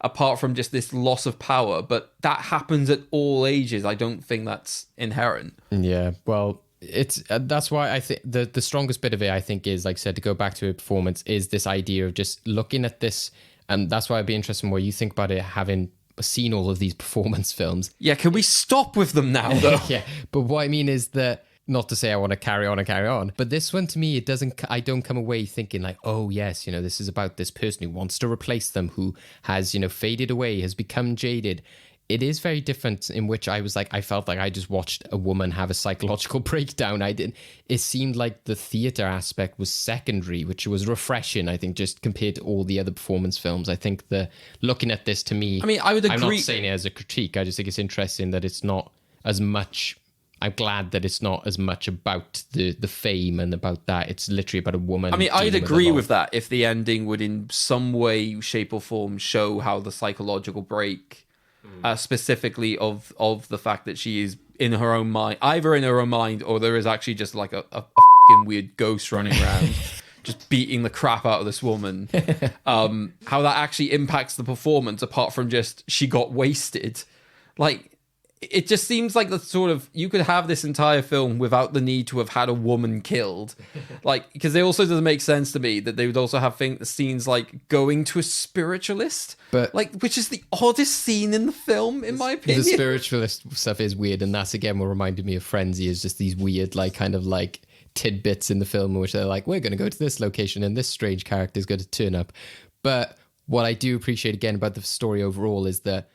apart from just this loss of power. But that happens at all ages. I don't think that's inherent. Yeah, well... It's that's why I think the strongest bit of it, I think, is, like I said, to go back to a performance, is this idea of just looking at this, and that's why I'd be interested in what you think about it, having seen all of these performance films. Yeah, can we stop with them now, though? Yeah, but what I mean is that, not to say I want to carry on, but this one, to me, I don't come away thinking like, oh yes, you know, this is about this person who wants to replace them, who has, you know, faded away, has become jaded. it is very different in which I felt like I just watched a woman have a psychological breakdown. It seemed like the theater aspect was secondary, which was refreshing, I think, just compared to all the other performance films. I think looking at this, to me, I mean, I would agree. I'm not saying it as a critique. I just think it's interesting that it's not as much. I'm glad that it's not as much about the fame and about that. It's literally about a woman. I mean, I'd agree with that if the ending would in some way, shape or form show how the psychological break, specifically of the fact that she is in her own mind, either in her own mind or there is actually just like a fucking weird ghost running around just beating the crap out of this woman. How that actually impacts the performance apart from just she got wasted. Like, it just seems like the sort of, you could have this entire film without the need to have had a woman killed. Like, because it also doesn't make sense to me that they would also have scenes like going to a spiritualist, but like, which is the oddest scene in the film, in my opinion. The spiritualist stuff is weird, and that's again what reminded me of Frenzy, is just these weird, like, kind of like tidbits in the film in which they're like, we're going to go to this location and this strange character is going to turn up. But what I do appreciate again about the story overall is that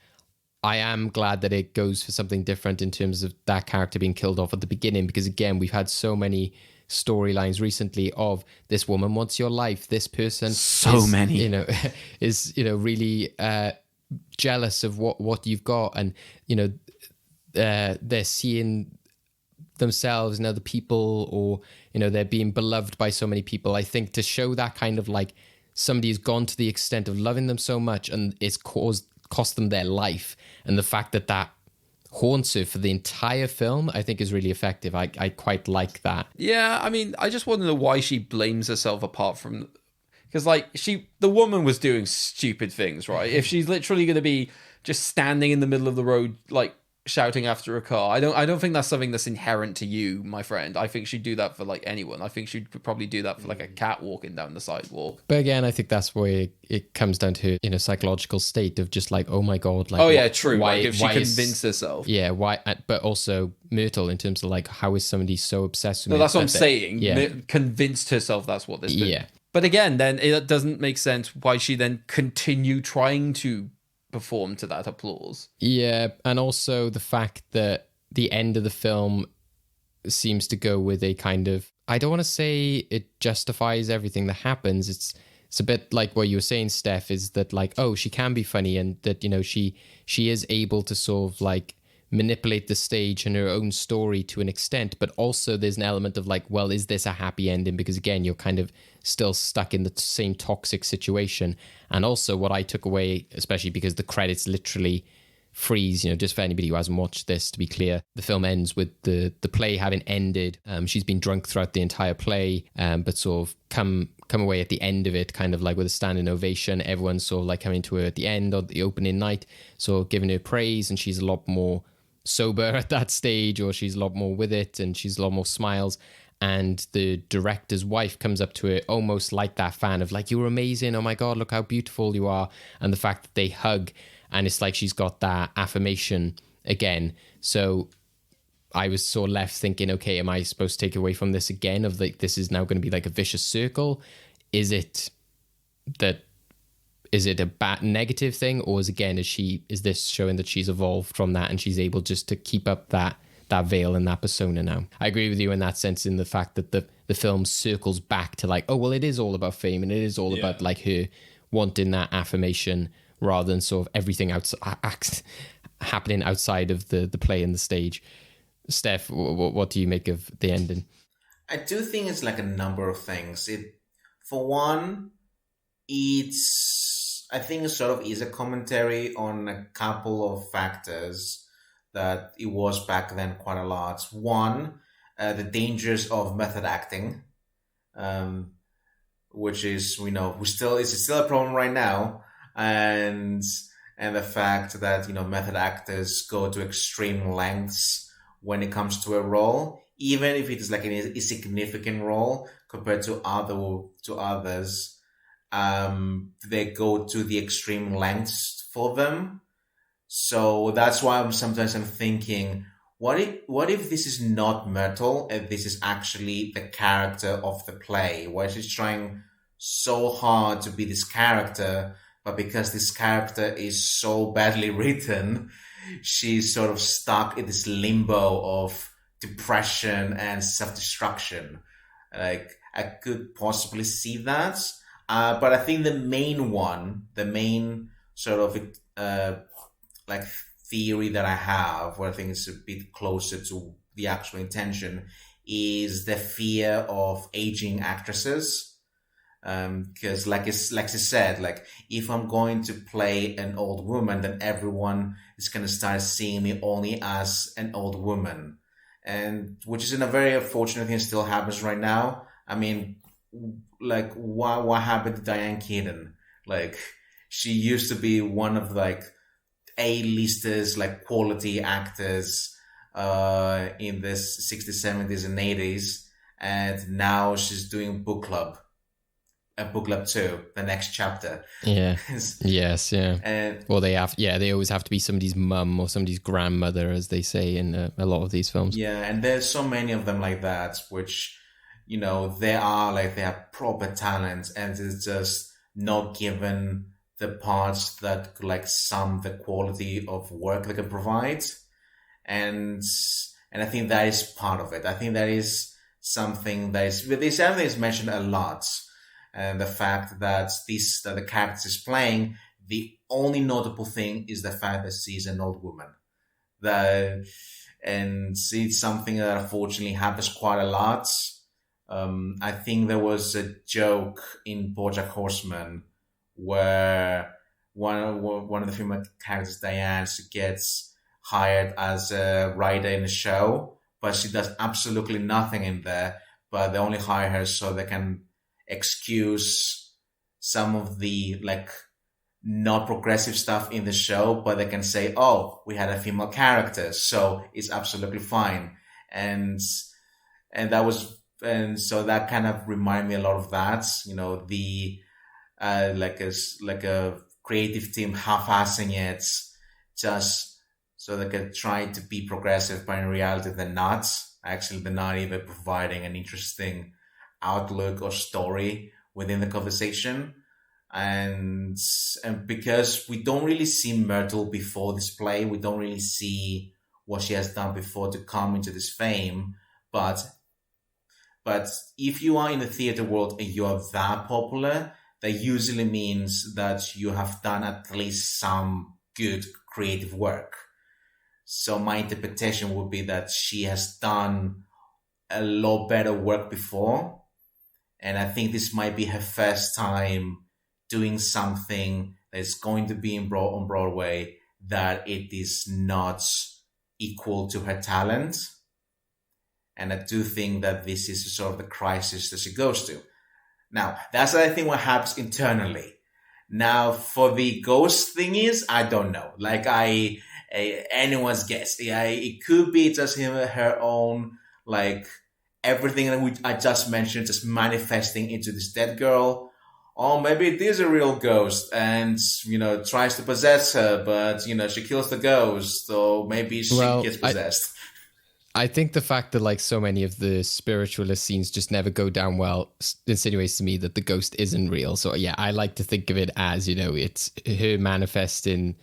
I am glad that it goes for something different in terms of that character being killed off at the beginning, because again, we've had so many storylines recently of this woman wants your life, this person is really jealous of what you've got, and they're seeing themselves in other people, or they're being beloved by so many people. I think to show that kind of like somebody has gone to the extent of loving them so much and it's cost them their life, and the fact that haunts her for the entire film, I think is really effective. I quite like that. Yeah, I mean, I just want to know why she blames herself apart from, because like the woman was doing stupid things, right? If she's literally going to be just standing in the middle of the road like shouting after a car, I don't think that's something that's inherent to you, my friend. I think she'd do that for like anyone. I think she'd probably do that for like a cat walking down the sidewalk. But again, I think that's where it comes down to psychological state of just like, oh my god, like, oh yeah, true. Why, like if she convinced herself, why? But also Myrtle, in terms of like, how is somebody so obsessed with? No, that's what I'm saying. Yeah, convinced herself that's what this. Yeah, but again, then it doesn't make sense why she then continued trying to perform to that applause. Yeah, and also the fact that the end of the film seems to go with a kind of, I don't want to say it justifies everything that happens. It's a bit like what you were saying, Steph, is that like, oh, she can be funny, and that she is able to sort of like manipulate the stage and her own story to an extent, but also there's an element of like, well, is this a happy ending? Because again, you're kind of still stuck in the same toxic situation. And also what I took away, especially because the credits literally freeze, just for anybody who hasn't watched this, to be clear, the film ends with the play having ended. She's been drunk throughout the entire play, but sort of come away at the end of it kind of like with a standing ovation. Everyone's sort of like coming to her at the end of the opening night, so giving her praise, and she's a lot more sober at that stage, or she's a lot more with it, and she's a lot more smiles. And the director's wife comes up to her almost like that fan of like, you're amazing, oh my god, look how beautiful you are. And the fact that they hug, and it's like she's got that affirmation again. So I was sort of left thinking, okay, am I supposed to take away from this again of like, this is now going to be like a vicious circle? Is it a bad negative thing, or is this showing that she's evolved from that and she's able just to keep up that veil and that persona now? I agree with you in that sense, in the fact that the film circles back to like, oh well, it is all about fame, and it is all about like her wanting that affirmation, rather than sort of everything happening outside of the play and the stage. Steph, what do you make of the ending? I do think it's like a number of things. For one, I think it sort of is a commentary on a couple of factors that it was back then quite a lot. One, the dangers of method acting, which is, it's still a problem right now, and the fact that method actors go to extreme lengths when it comes to a role, even if it is like a significant role compared to others. They go to the extreme lengths for them. So that's why I'm thinking, what if this is not Myrtle and this is actually the character of the play, where she's trying so hard to be this character, but because this character is so badly written, she's sort of stuck in this limbo of depression and self-destruction. Like, I could possibly see that. But I think the main sort of like theory that I have, where I think it's a bit closer to the actual intention, is the fear of aging actresses. Because like you said, like, if I'm going to play an old woman, then everyone is going to start seeing me only as an old woman. And which is a very unfortunate thing, still happens right now. I mean, like, what happened to Diane Keaton? Like, she used to be one of like A-listers, like quality actors in the 60s, 70s, and 80s, and now she's doing book club 2, the next chapter. Yeah. Yes, yeah. And well, they always have to be somebody's mum or somebody's grandmother, as they say in a lot of these films. yeah, and there's so many of them like that, which, you know, they are proper talent, and it's just not given the parts that could like sum the quality of work they can provide. And I think that is part of it. I think that is something that is mentioned a lot. And the fact that the character is playing, the only notable thing is the fact that she's an old woman. And it's something that unfortunately happens quite a lot. I think there was a joke in BoJack Horseman where one of the female characters, Diane, she gets hired as a writer in a show, but she does absolutely nothing in there. But they only hire her so they can excuse some of the like not progressive stuff in the show, but they can say, "Oh, we had a female character, so it's absolutely fine." And so that kind of reminded me a lot of that. You know, the like a creative team half-assing it just so they can try to be progressive, but in reality they're not. Actually, they're not even providing an interesting outlook or story within the conversation. And because we don't really see Myrtle before this play, we don't really see what she has done before to come into this fame. But if you are in the theater world and you are that popular, that usually means that you have done at least some good creative work. So my interpretation would be that she has done a lot better work before. And I think this might be her first time doing something that is going to be on Broadway, that it is not equal to her talent. And I do think that this is sort of the crisis that she goes to. Now, that's, I think, what happens internally. Now, for the ghost thing is, I don't know. Like, anyone's guess. Yeah, it could be just her own, like, everything that I just mentioned, just manifesting into this dead girl. Or maybe it is a real ghost and, you know, tries to possess her, but, you know, she kills the ghost. Or maybe she gets possessed. I think the fact that like so many of the spiritualist scenes just never go down well insinuates to me that the ghost isn't real. So yeah, I like to think of it as, you know, it's her manifesting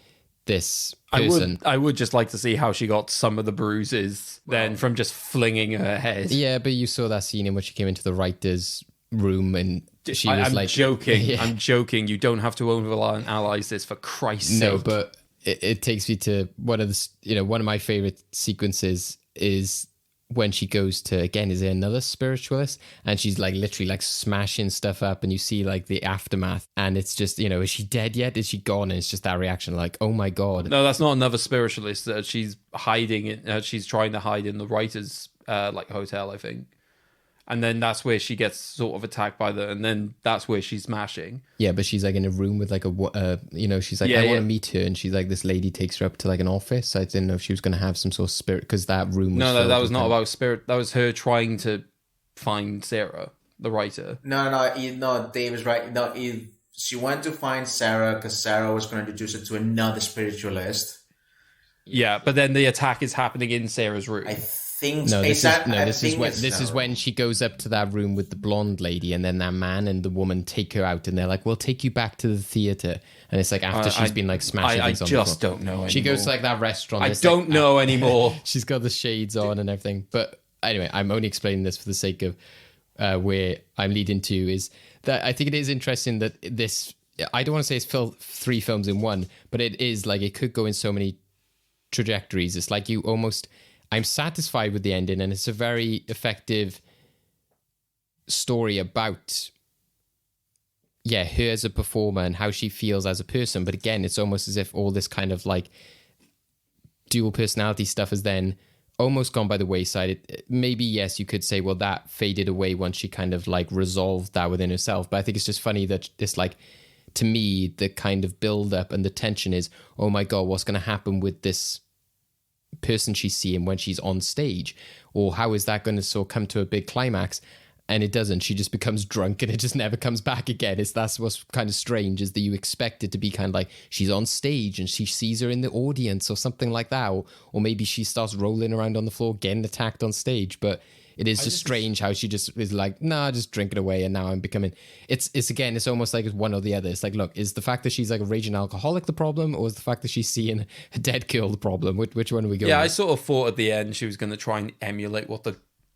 this person. I would just like to see how she got some of the bruises then from just flinging her head. Yeah, but you saw that scene in which she came into the writer's room and she was like... joking. Yeah. I'm joking. You don't have to overanalyze this, for Christ's sake. No, but it takes me to one of my favorite sequences is when she goes to, again, is there another spiritualist? And she's like literally like smashing stuff up and you see like the aftermath and it's just, you know, is she dead yet? Is she gone? And it's just that reaction like, oh my God. No, that's not another spiritualist. She's hiding. She's trying to hide in the writer's like hotel, I think. And then that's where she gets sort of attacked by and then that's where she's smashing. Yeah, but she's like in a room with like she's like, I want to meet her. And she's like, this lady takes her up to like an office. I didn't know if she was going to have some sort of spirit because that room was... No, that was not about spirit. That was her trying to find Sarah, the writer. No, Dave is right. No, she went to find Sarah because Sarah was going to introduce her to another spiritualist. Yeah, but then the attack is happening in Sarah's room. I things. No, this it's is when she goes up to that room with the blonde lady, and then that man and the woman take her out, and they're like, "We'll take you back to the theater." And it's like after she's been like smashing things on the floor. I just don't know anymore. She goes to like that restaurant. I don't know anymore. She's got the shades on and everything. But anyway, I'm only explaining this for the sake of where I'm leading to is that I think it is interesting that this. I don't want to say it's 3 films in one, but it is like it could go in so many trajectories. It's like you almost. I'm satisfied with the ending, and it's a very effective story about, her as a performer and how she feels as a person. But again, it's almost as if all this kind of like dual personality stuff has then almost gone by the wayside. Maybe, yes, you could say, well, that faded away once she kind of like resolved that within herself. But I think it's just funny that it's like, to me, the kind of build up and the tension is, oh my God, what's going to happen with this person she's seeing when she's on stage, or how is that going to sort of come to a big climax? And it doesn't. She just becomes drunk and it just never comes back again. That's what's kind of strange, is that you expect it to be kind of like she's on stage and she sees her in the audience or something like that, or maybe she starts rolling around on the floor getting attacked on stage. But it is just strange how she just is like, nah, just drink it away, and now I'm becoming. It's again, it's almost like it's one or the other. It's like, look, is the fact that she's like a raging alcoholic the problem, or is the fact that she's seeing a dead girl the problem? Which one are we going? Yeah, with? I sort of thought at the end she was going to try and emulate what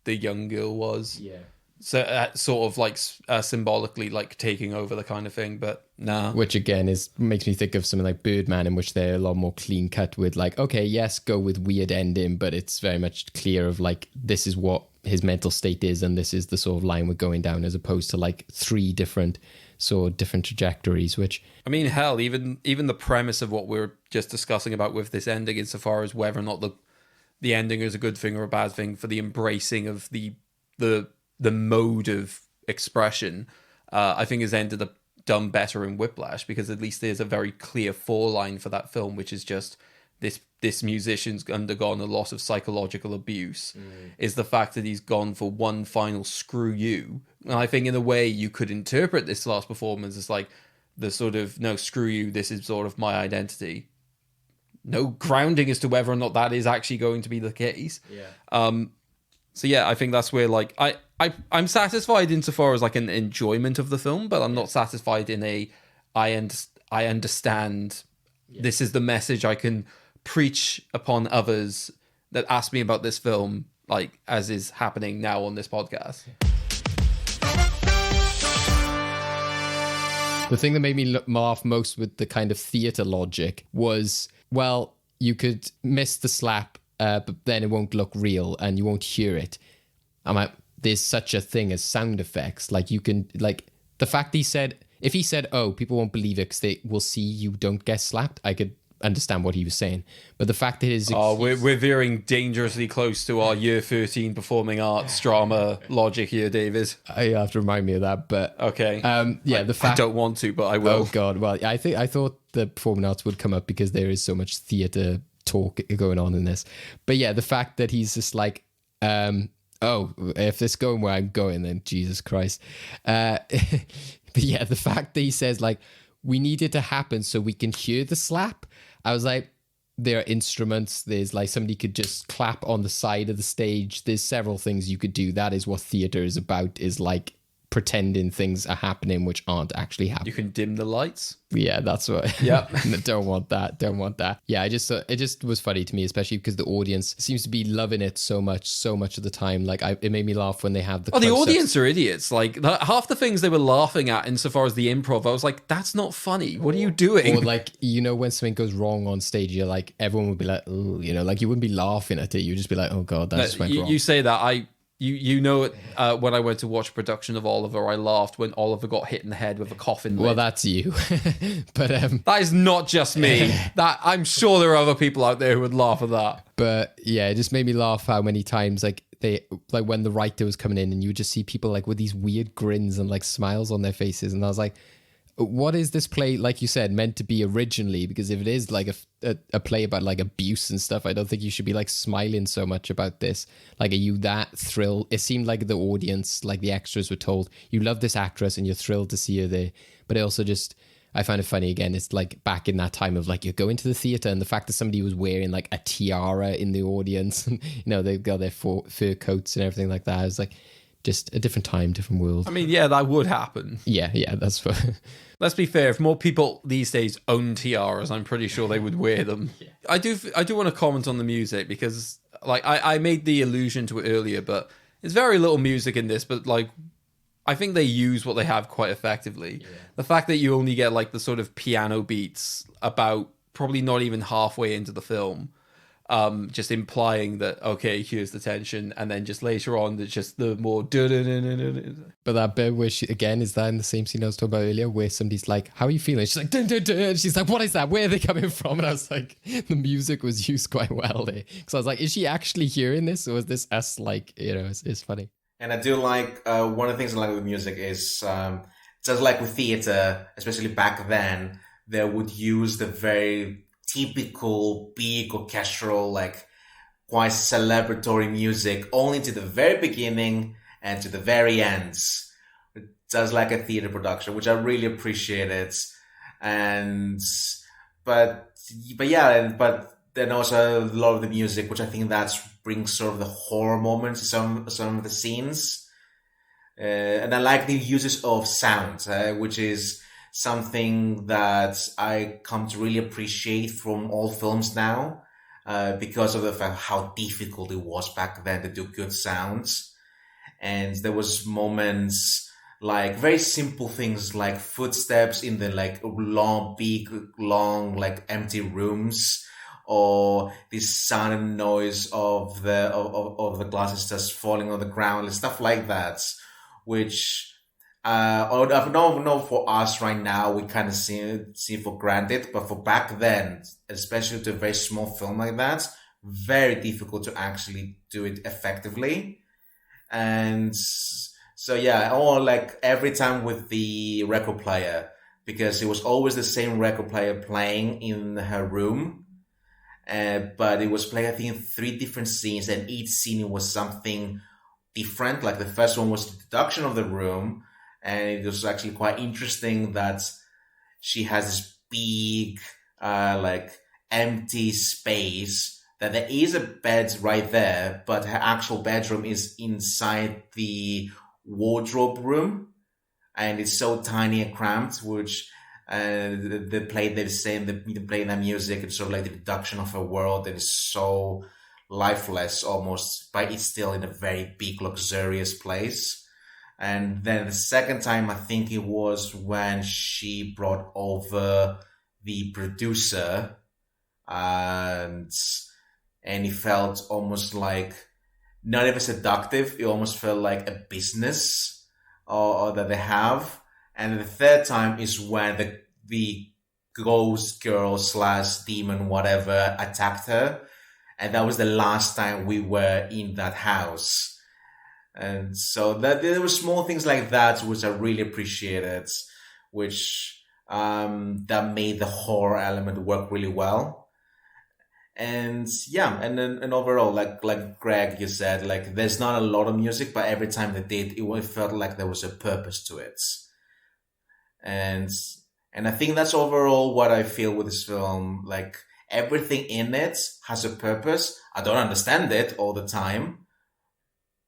the young girl was. Yeah. So sort of like symbolically like taking over the kind of thing, but nah. Which again makes me think of something like Birdman, in which they're a lot more clean cut with like, okay, yes, go with weird ending, but it's very much clear of like, this is what his mental state is, and this is the sort of line we're going down, as opposed to like 3 different trajectories. Which, I mean, hell, even the premise of what we're just discussing about with this ending, insofar as whether or not the ending is a good thing or a bad thing for the embracing of the mode of expression, I think has ended up done better in Whiplash, because at least there's a very clear foreline for that film, which is just this musician's undergone a lot of psychological abuse, is the fact that he's gone for one final screw you. And I think in a way you could interpret this last performance as like the sort of, no, screw you, this is sort of my identity. No grounding as to whether or not that is actually going to be the case. Yeah. So yeah, I think that's where like I'm satisfied insofar as like an enjoyment of the film, but I'm not satisfied in I understand this is the message I can preach upon others that ask me about this film, like as is happening now on this podcast. the thing that made me laugh most with the kind of theater logic was, well, you could miss the slap, but then it won't look real and you won't hear it. I'm like, there's such a thing as sound effects. Like, you can, like, the fact he said, if he said, oh, people won't believe it because they will see you don't get slapped, I could understand what he was saying. But the fact that his we're veering dangerously close to our year 13 performing arts drama logic here, David. You have to remind me of that, but okay. Yeah, the fact I don't want to, but I will. Oh God, well, I thought the performing arts would come up because there is so much theater talk going on in this. But yeah, the fact that he's just like, oh, if this is going where I'm going, then Jesus Christ. But yeah, the fact that he says like, we need it to happen so we can hear the slap. I was like, there are instruments. There's like somebody could just clap on the side of the stage. There's several things you could do. That is what theater is about, is like pretending things are happening which aren't actually happening. You can dim the lights. Yeah, that's what. Yeah. Don't want that. Yeah, it just was funny to me, especially because the audience seems to be loving it so much of the time. Like, it made me laugh when they have the. Oh, the audience are idiots. Like, half the things they were laughing at, insofar as the improv, I was like, that's not funny. What are you doing? Or like, you know, when something goes wrong on stage, you're like, everyone would be like, oh, you know, like you wouldn't be laughing at it. You'd just be like, oh God, that just went wrong. You say that You know, when I went to watch a production of Oliver, I laughed when Oliver got hit in the head with a coffin lid. Well, that's you. But that is not just me. That I'm sure there are other people out there who would laugh at that. But yeah, it just made me laugh how many times like when the writer was coming in and you would just see people like with these weird grins and like smiles on their faces, and I was like, what is this play, like you said, meant to be originally? Because if it is like a play about like abuse and stuff, I don't think you should be like smiling so much about this. Like, are you that thrilled? It seemed like the audience, like the extras, were told, you love this actress and you're thrilled to see her there. But it also just, I find it funny again. It's like back in that time of like, you go into the theater and the fact that somebody was wearing like a tiara in the audience and, you know, they've got their fur coats and everything like that. I was like, just a different time, different world. I mean, yeah, that would happen. Yeah, that's what. Let's be fair. If more people these days own tiaras, I'm pretty sure they would wear them. Yeah. I do want to comment on the music because, like, I made the allusion to it earlier, but there's very little music in this. But like, I think they use what they have quite effectively. Yeah. The fact that you only get like the sort of piano beats about probably not even halfway into the film. Just implying that, okay, here's the tension, and then just later on it's just the more but that bit where she, again, is that in the same scene I was talking about earlier, where somebody's like, how are you feeling? She's like, dun, dun, dun. And she's like, what is that? Where are they coming from? And I was like, the music was used quite well there, because I was like, is she actually hearing this, or is this us? Like, you know, it's funny. And I do like one of the things I like with music is just like with theater, especially back then, they would use the very typical big orchestral, like quite celebratory music only to the very beginning and to the very ends, just like a theater production, which I really appreciated. And but then also a lot of the music, which I think that brings sort of the horror moments to some of the scenes. And I like the uses of sound, which is something that I come to really appreciate from all films now, because of the fact how difficult it was back then to do good sounds. And there was moments like very simple things like footsteps in the like long, like empty rooms, or this sound and noise of the glasses just falling on the ground and stuff like that, which no, for us right now, we kind of see for granted, but for back then, especially to a very small film like that, very difficult to actually do it effectively. And so, yeah, or like every time with the record player, because it was always the same record player playing in her room, but it was playing, I think, in 3 different scenes, and each scene was something different. Like the first one was the deduction of the room, and it was actually quite interesting that she has this big, like empty space, that there is a bed right there, but her actual bedroom is inside the wardrobe room, and it's so tiny and cramped, which they play that music. It's sort of like the deduction of a world that is so lifeless almost, but it's still in a very big, luxurious place. And then the second time, I think it was when she brought over the producer, and it felt almost like not even seductive. It almost felt like a business or that they have. And the third time is when the ghost girl / demon, whatever, attacked her. And that was the last time we were in that house. And so that there were small things like that which I really appreciated, which that made the horror element work really well. And yeah, and overall, like Greg, you said, like there's not a lot of music, but every time they did, it felt like there was a purpose to it. And I think that's overall what I feel with this film. Like everything in it has a purpose. I don't understand it all the time,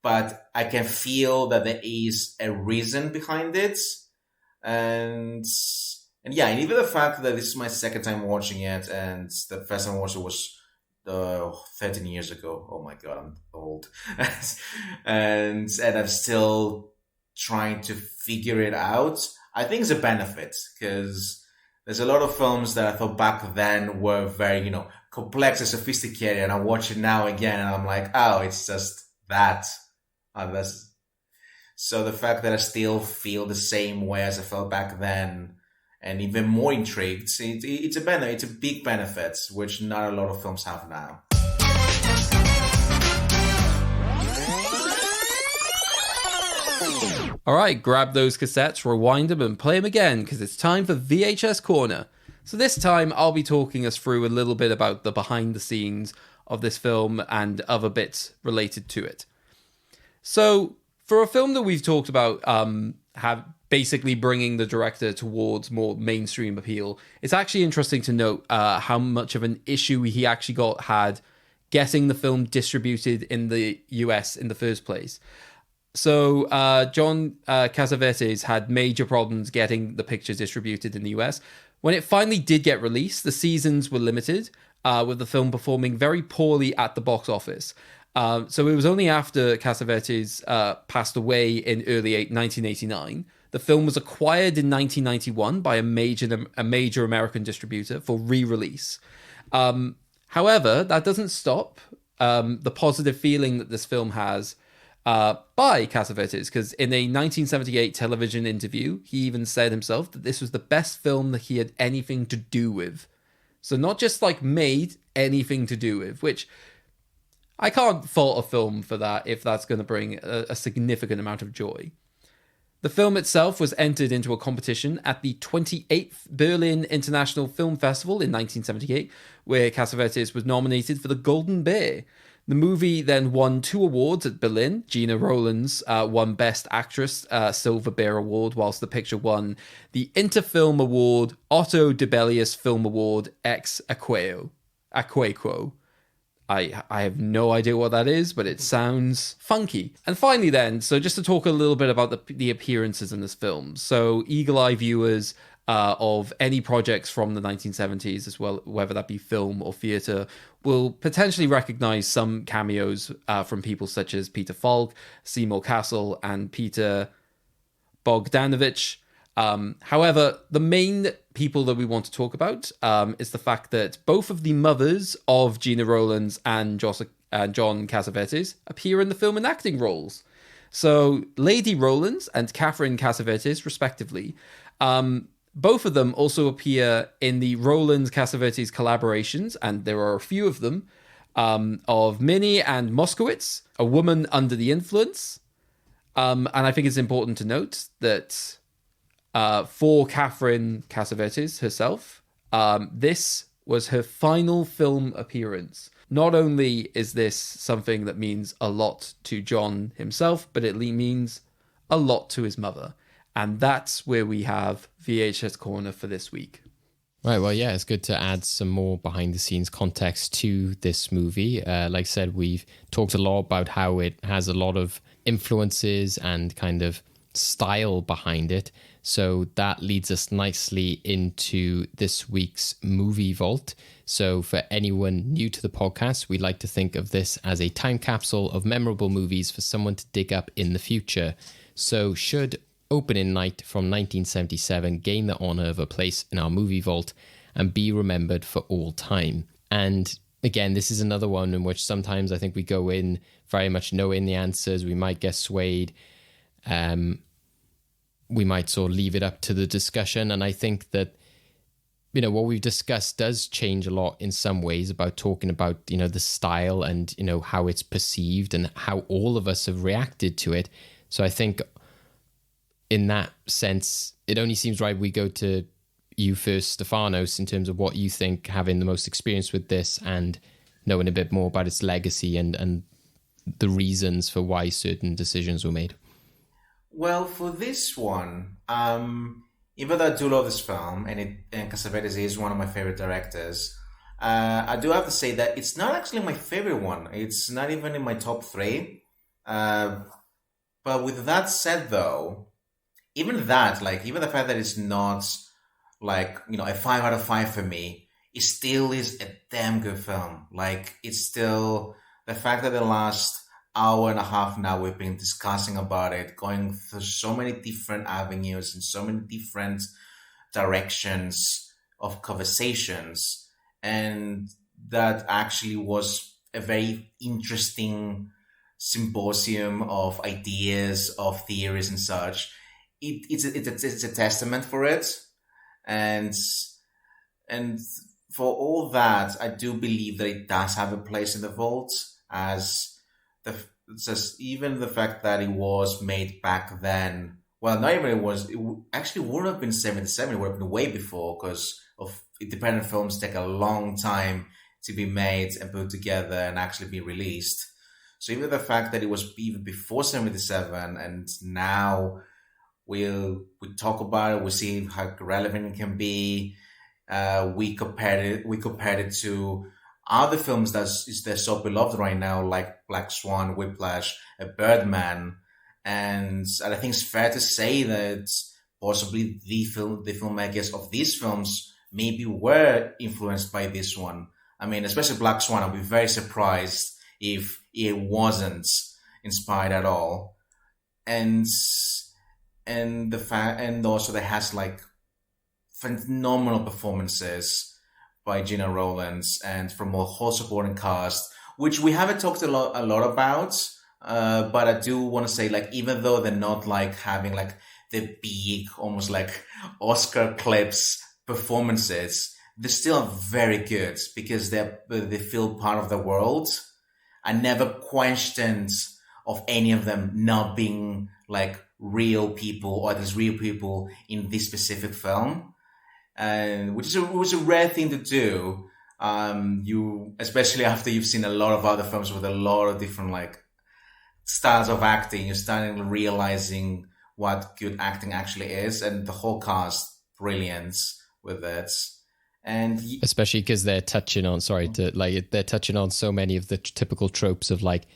but I can feel that there is a reason behind it. And yeah, and even the fact that this is my second time watching it, and the first time I watched it was 13 years ago. Oh my God, I'm old. and I'm still trying to figure it out. I think it's a benefit, because there's a lot of films that I thought back then were very, complex and sophisticated, and I watch it now again and I'm like, oh, it's just that. So the fact that I still feel the same way as I felt back then, and even more intrigued, it's a big benefit, which not a lot of films have now. All right, grab those cassettes, rewind them, and play them again, because it's time for VHS Corner. So this time, I'll be talking us through a little bit about the behind the scenes of this film and other bits related to it. So, for a film that we've talked about basically bringing the director towards more mainstream appeal. It's actually interesting to note how much of an issue he actually had getting the film distributed in the US in the first place. So John Cassavetes had major problems getting the picture distributed in the US. When it finally did get released, the seasons were limited, with the film performing very poorly at the box office. So it was only after Cassavetes passed away in early 1989. The film was acquired in 1991 by a major American distributor for re-release. However, that doesn't stop the positive feeling that this film has by Cassavetes, because in a 1978 television interview, he even said himself that this was the best film that he had anything to do with. So not just like made, anything to do with, which I can't fault a film for that if that's going to bring a significant amount of joy. The film itself was entered into a competition at the 28th Berlin International Film Festival in 1978, where Cassavetes was nominated for the Golden Bear. The movie then won 2 awards at Berlin. Gina Rowlands won Best Actress, Silver Bear Award, whilst the picture won the Interfilm Award, Otto Dibelius Film Award ex aequo. I have no idea what that is, but it sounds funky. And finally then, so just to talk a little bit about the appearances in this film. So eagle-eye viewers of any projects from the 1970s as well, whether that be film or theatre, will potentially recognize some cameos from people such as Peter Falk, Seymour Cassel, and Peter Bogdanovich. However, the main people that we want to talk about is the fact that both of the mothers of Gina Rowlands and John Cassavetes appear in the film in acting roles. So Lady Rowlands and Catherine Cassavetes, respectively, both of them also appear in the Rowlands-Cassavetes collaborations, and there are a few of them, of Minnie and Moskowitz, A Woman Under the Influence. And I think it's important to note that for Catherine Cassavetes herself, this was her final film appearance. Not only is this something that means a lot to John himself, but it means a lot to his mother. And that's where we have VHS Corner for this week. Right, well, yeah, it's good to add some more behind-the-scenes context to this movie. Like I said, we've talked a lot about how it has a lot of influences and kind of style behind it. So that leads us nicely into this week's Movie Vault. So for anyone new to the podcast, we like to think of this as a time capsule of memorable movies for someone to dig up in the future. So should Opening Night from 1977 gain the honor of a place in our Movie Vault and be remembered for all time? And again, this is another one in which sometimes I think we go in very much knowing the answers. We might get swayed. We might sort of leave it up to the discussion. And I think that, you know, what we've discussed does change a lot in some ways about talking about, you know, the style and, you know, how it's perceived and how all of us have reacted to it. So I think in that sense, it only seems right we go to you first, Stefanos, in terms of what you think, having the most experience with this and knowing a bit more about its legacy and the reasons for why certain decisions were made. Well, for this one, even though I do love this film, and Cassavetes is one of my favorite directors, I do have to say that it's not actually my favorite one. It's not even in my top 3. But with that said, though, even that, like, even the fact that it's not, like, you know, a 5 out of 5 for me, it still is a damn good film. Like, it's still, the fact that the last hour and a half now we've been discussing about it, going through so many different avenues and so many different directions of conversations, and that actually was a very interesting symposium of ideas, of theories and such. It's a testament for it, and for all that, I do believe that it does have a place in the vault, as even the fact that it was made back then. Well, not even it actually would have been 77. It would have been way before, because of independent films take a long time to be made and put together and actually be released. So even the fact that it was even before 77 and now we talk about it. We see how relevant it can be. We compared it to other films they're so beloved right now, like Black Swan, Whiplash, Birdman, and I think it's fair to say that possibly the filmmakers of these films maybe were influenced by this one. I mean, especially Black Swan. I'd be very surprised if it wasn't inspired at all. And and also there has like phenomenal performances by Gina Rowlands and from a whole supporting cast, which we haven't talked a lot about. But I do want to say, like, even though they're not like having like the big, almost like Oscar clips performances, they're still very good because they feel part of the world. I never questioned of any of them not being like real people, or there's real people in this specific film, and which was a rare thing to do. You, especially after you've seen a lot of other films with a lot of different like styles of acting, you're starting realizing what good acting actually is, and the whole cast brilliant with it. And especially because they're touching on they're touching on so many of the typical tropes of like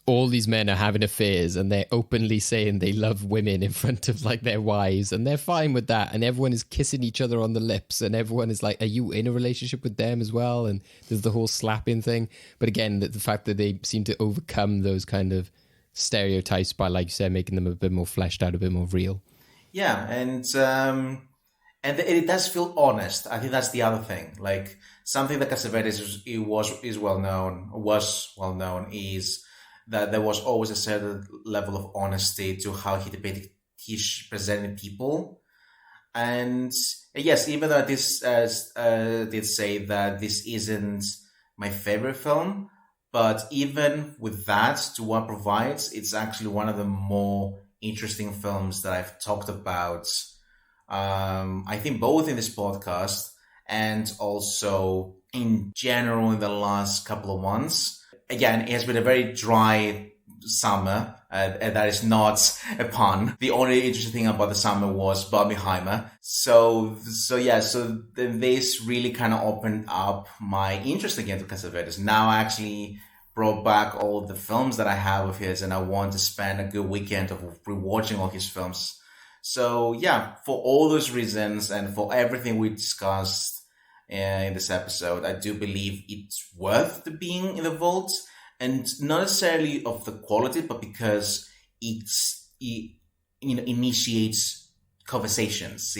all these men are having affairs and they're openly saying they love women in front of like their wives, and they're fine with that, and everyone is kissing each other on the lips, and everyone is like, are you in a relationship with them as well? And there's the whole slapping thing. But again, the fact that they seem to overcome those kind of stereotypes by, like you said, making them a bit more fleshed out, a bit more real. Yeah, and it does feel honest. I think that's the other thing. Like, something that Cassavetes was well known is that there was always a certain level of honesty to how he presented people. And yes, even though this did say that this isn't my favorite film, but even with that, to what provides, it's actually one of the more interesting films that I've talked about. I think both in this podcast and also in general in the last couple of months. Again, it has been a very dry summer, and that is not a pun. The only interesting thing about the summer was Barbenheimer. So this really kind of opened up my interest again to Cassavetes. Now I actually brought back all the films that I have of his, and I want to spend a good weekend of rewatching all his films. So yeah, for all those reasons and for everything we discussed in this episode, I do believe it's worth being in the vault, and not necessarily of the quality, but because it initiates conversations,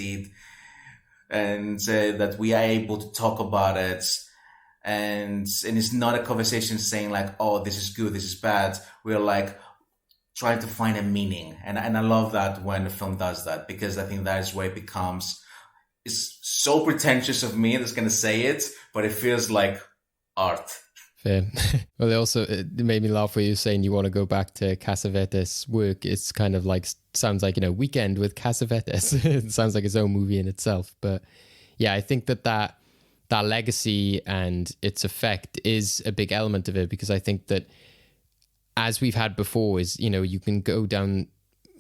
and that we are able to talk about it, and it's not a conversation saying like, oh, this is good, this is bad. We're like trying to find a meaning, and I love that when a film does that, because I think that is where it becomes. It's so pretentious of me that's going to say it, but it feels like art. Fair. Well, it made me laugh when you were saying you want to go back to Cassavetes' work. It's kind of like, sounds like, Weekend with Cassavetes. It sounds like its own movie in itself. But yeah, I think that legacy and its effect is a big element of it, because I think that, as we've had before, is, you can go down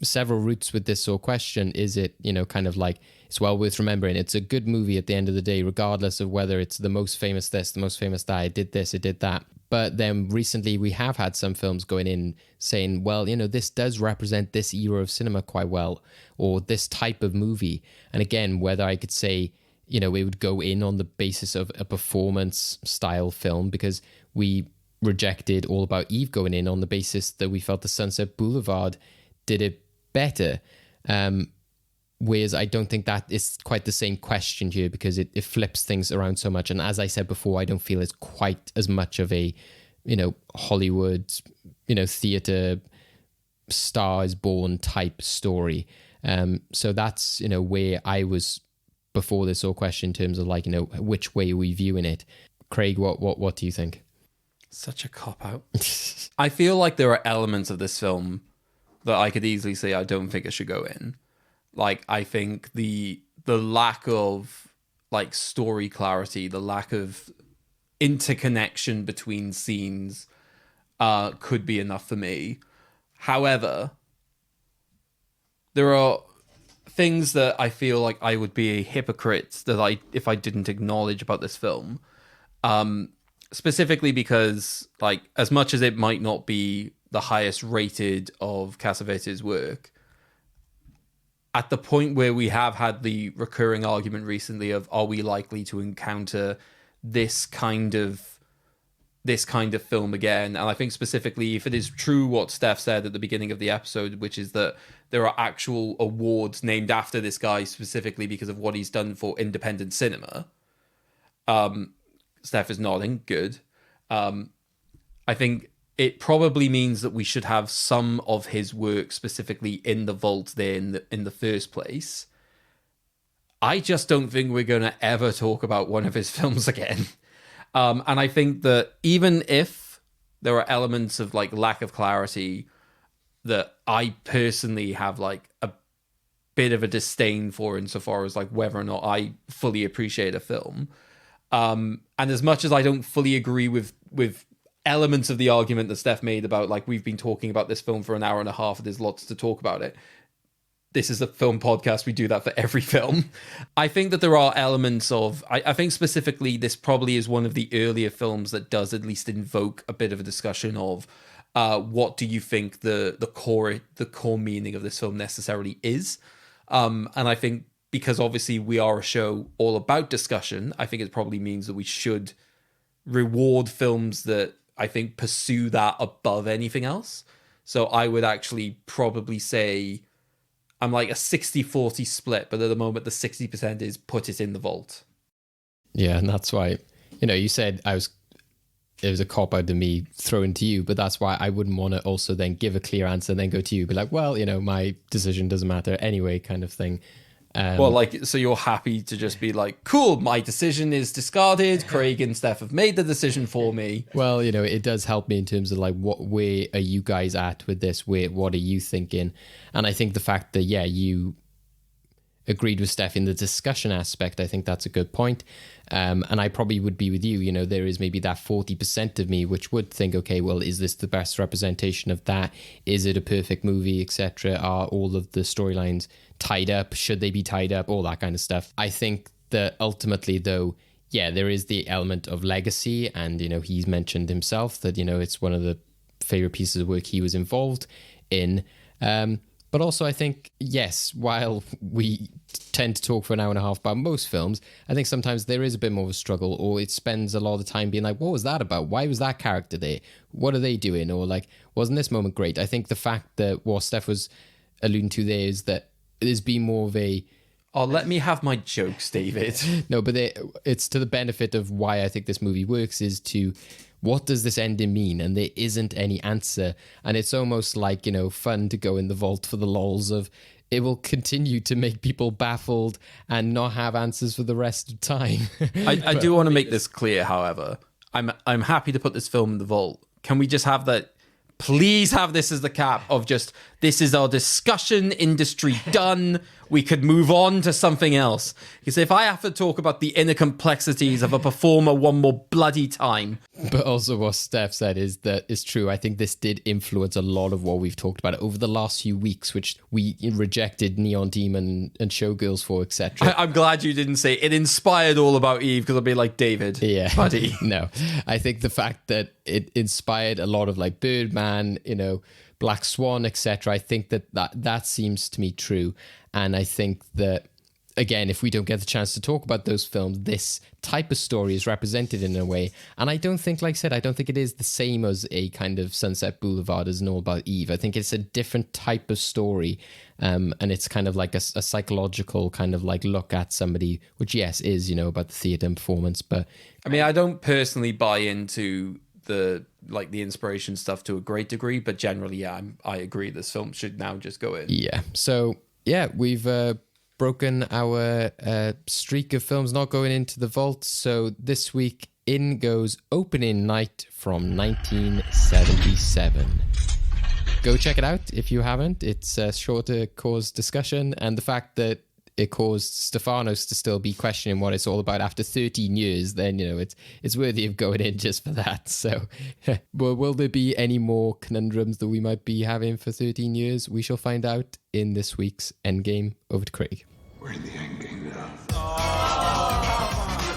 several routes with this sort of question. Is it, kind of like, it's well worth remembering, it's a good movie at the end of the day, regardless of whether it's the most famous this, the most famous that, it did this, it did that. But then recently we have had some films going in saying, well, this does represent this era of cinema quite well, or this type of movie. And again, whether I could say, it would go in on the basis of a performance style film, because we rejected All About Eve going in on the basis that we felt the Sunset Boulevard did it better. Whereas I don't think that is quite the same question here, because it flips things around so much. And as I said before, I don't feel it's quite as much of a, Hollywood, theater Star is Born type story. So that's, where I was before this whole question, in terms of like, which way are we viewing it? Craig, what do you think? Such a cop-out. I feel like there are elements of this film that I could easily say I don't think it should go in. Like, I think the lack of like story clarity, the lack of interconnection between scenes could be enough for me. However, there are things that I feel like I would be a hypocrite if I didn't acknowledge about this film. Specifically because, like, as much as it might not be the highest rated of Cassavetes' work, at the point where we have had the recurring argument recently of, are we likely to encounter this kind of film again? And I think specifically, if it is true what Steph said at the beginning of the episode, which is that there are actual awards named after this guy specifically because of what he's done for independent cinema. Steph is nodding. Good. I think it probably means that we should have some of his work specifically in the vault there in the first place. I just don't think we're going to ever talk about one of his films again. And I think that even if there are elements of like lack of clarity that I personally have like a bit of a disdain for insofar as like whether or not I fully appreciate a film. And as much as I don't fully agree with elements of the argument that Steph made about like we've been talking about this film for an hour and a half and there's lots to talk about it. This is a film podcast. We do that for every film. I think that there are elements of... I think specifically this probably is one of the earlier films that does at least invoke a bit of a discussion of what do you think the core meaning of this film necessarily is. And I think because obviously we are a show all about discussion, I think it probably means that we should reward films that I think pursue that above anything else. So I would actually probably say I'm like a 60-40 split, but at the moment the 60% is put it in the vault. Yeah, and that's why, you said it was a cop-out to me throwing to you, but that's why I wouldn't want to also then give a clear answer and then go to you, be like, well, my decision doesn't matter anyway, kind of thing. Well, like, so you're happy to just be like, cool, my decision is discarded. Craig and Steph have made the decision for me. Well, it does help me in terms of like, where are you guys at with this? What are you thinking? And I think the fact that, you agreed with Steph in the discussion aspect, I think that's a good point. And I probably would be with you, there is maybe that 40% of me which would think, okay, well, is this the best representation of that? Is it a perfect movie, etc.? Are all of the storylines tied up? Should they be tied up? All that kind of stuff. I think that ultimately, though, there is the element of legacy. And, he's mentioned himself that, it's one of the favorite pieces of work he was involved in. But also, I think, yes, while we tend to talk for an hour and a half about most films, I think sometimes there is a bit more of a struggle, or it spends a lot of the time being like, what was that about? Why was that character there? What are they doing? Or like, wasn't this moment great? I think the fact that what Steph was alluding to there is that there's been more of a... Oh, let me have my jokes, David. No, but it's to the benefit of why I think this movie works is to... What does this ending mean? And there isn't any answer. And it's almost like, fun to go in the vault for the lols of it will continue to make people baffled and not have answers for the rest of time. I do want to make this clear, however. I'm happy to put this film in the vault. Can we just have that? Please have this as the cap of just, this is our discussion industry done. We could move on to something else. Because if I have to talk about the inner complexities of a performer one more bloody time. But also what Steph said is that it's true. I think this did influence a lot of what we've talked about over the last few weeks, which we rejected Neon Demon and Showgirls for, etc. I'm glad you didn't say it inspired All About Eve, because I'll be like, David, buddy. No, I think the fact that it inspired a lot of like Birdman, Black Swan, etc. I think that seems to me true. And I think that, again, if we don't get the chance to talk about those films, this type of story is represented in a way. And I don't think, like I said, I don't think it is the same as a kind of Sunset Boulevard as an All About Eve. I think it's a different type of story. And it's kind of like a psychological kind of like look at somebody, which, yes, is, about the theatre and performance. But I mean, I don't personally buy into the inspiration stuff to a great degree, but generally, I agree this film should now just go in. Yeah. So, we've broken our streak of films not going into the vault. So this week in goes Opening Night from 1977. Go check it out if you haven't. It's sure to cause discussion, and the fact that it caused Stefanos to still be questioning what it's all about after 13 years, then, it's worthy of going in just for that. So, well, will there be any more conundrums that we might be having for 13 years? We shall find out in this week's Endgame. Over to Craig. We're in the Endgame now.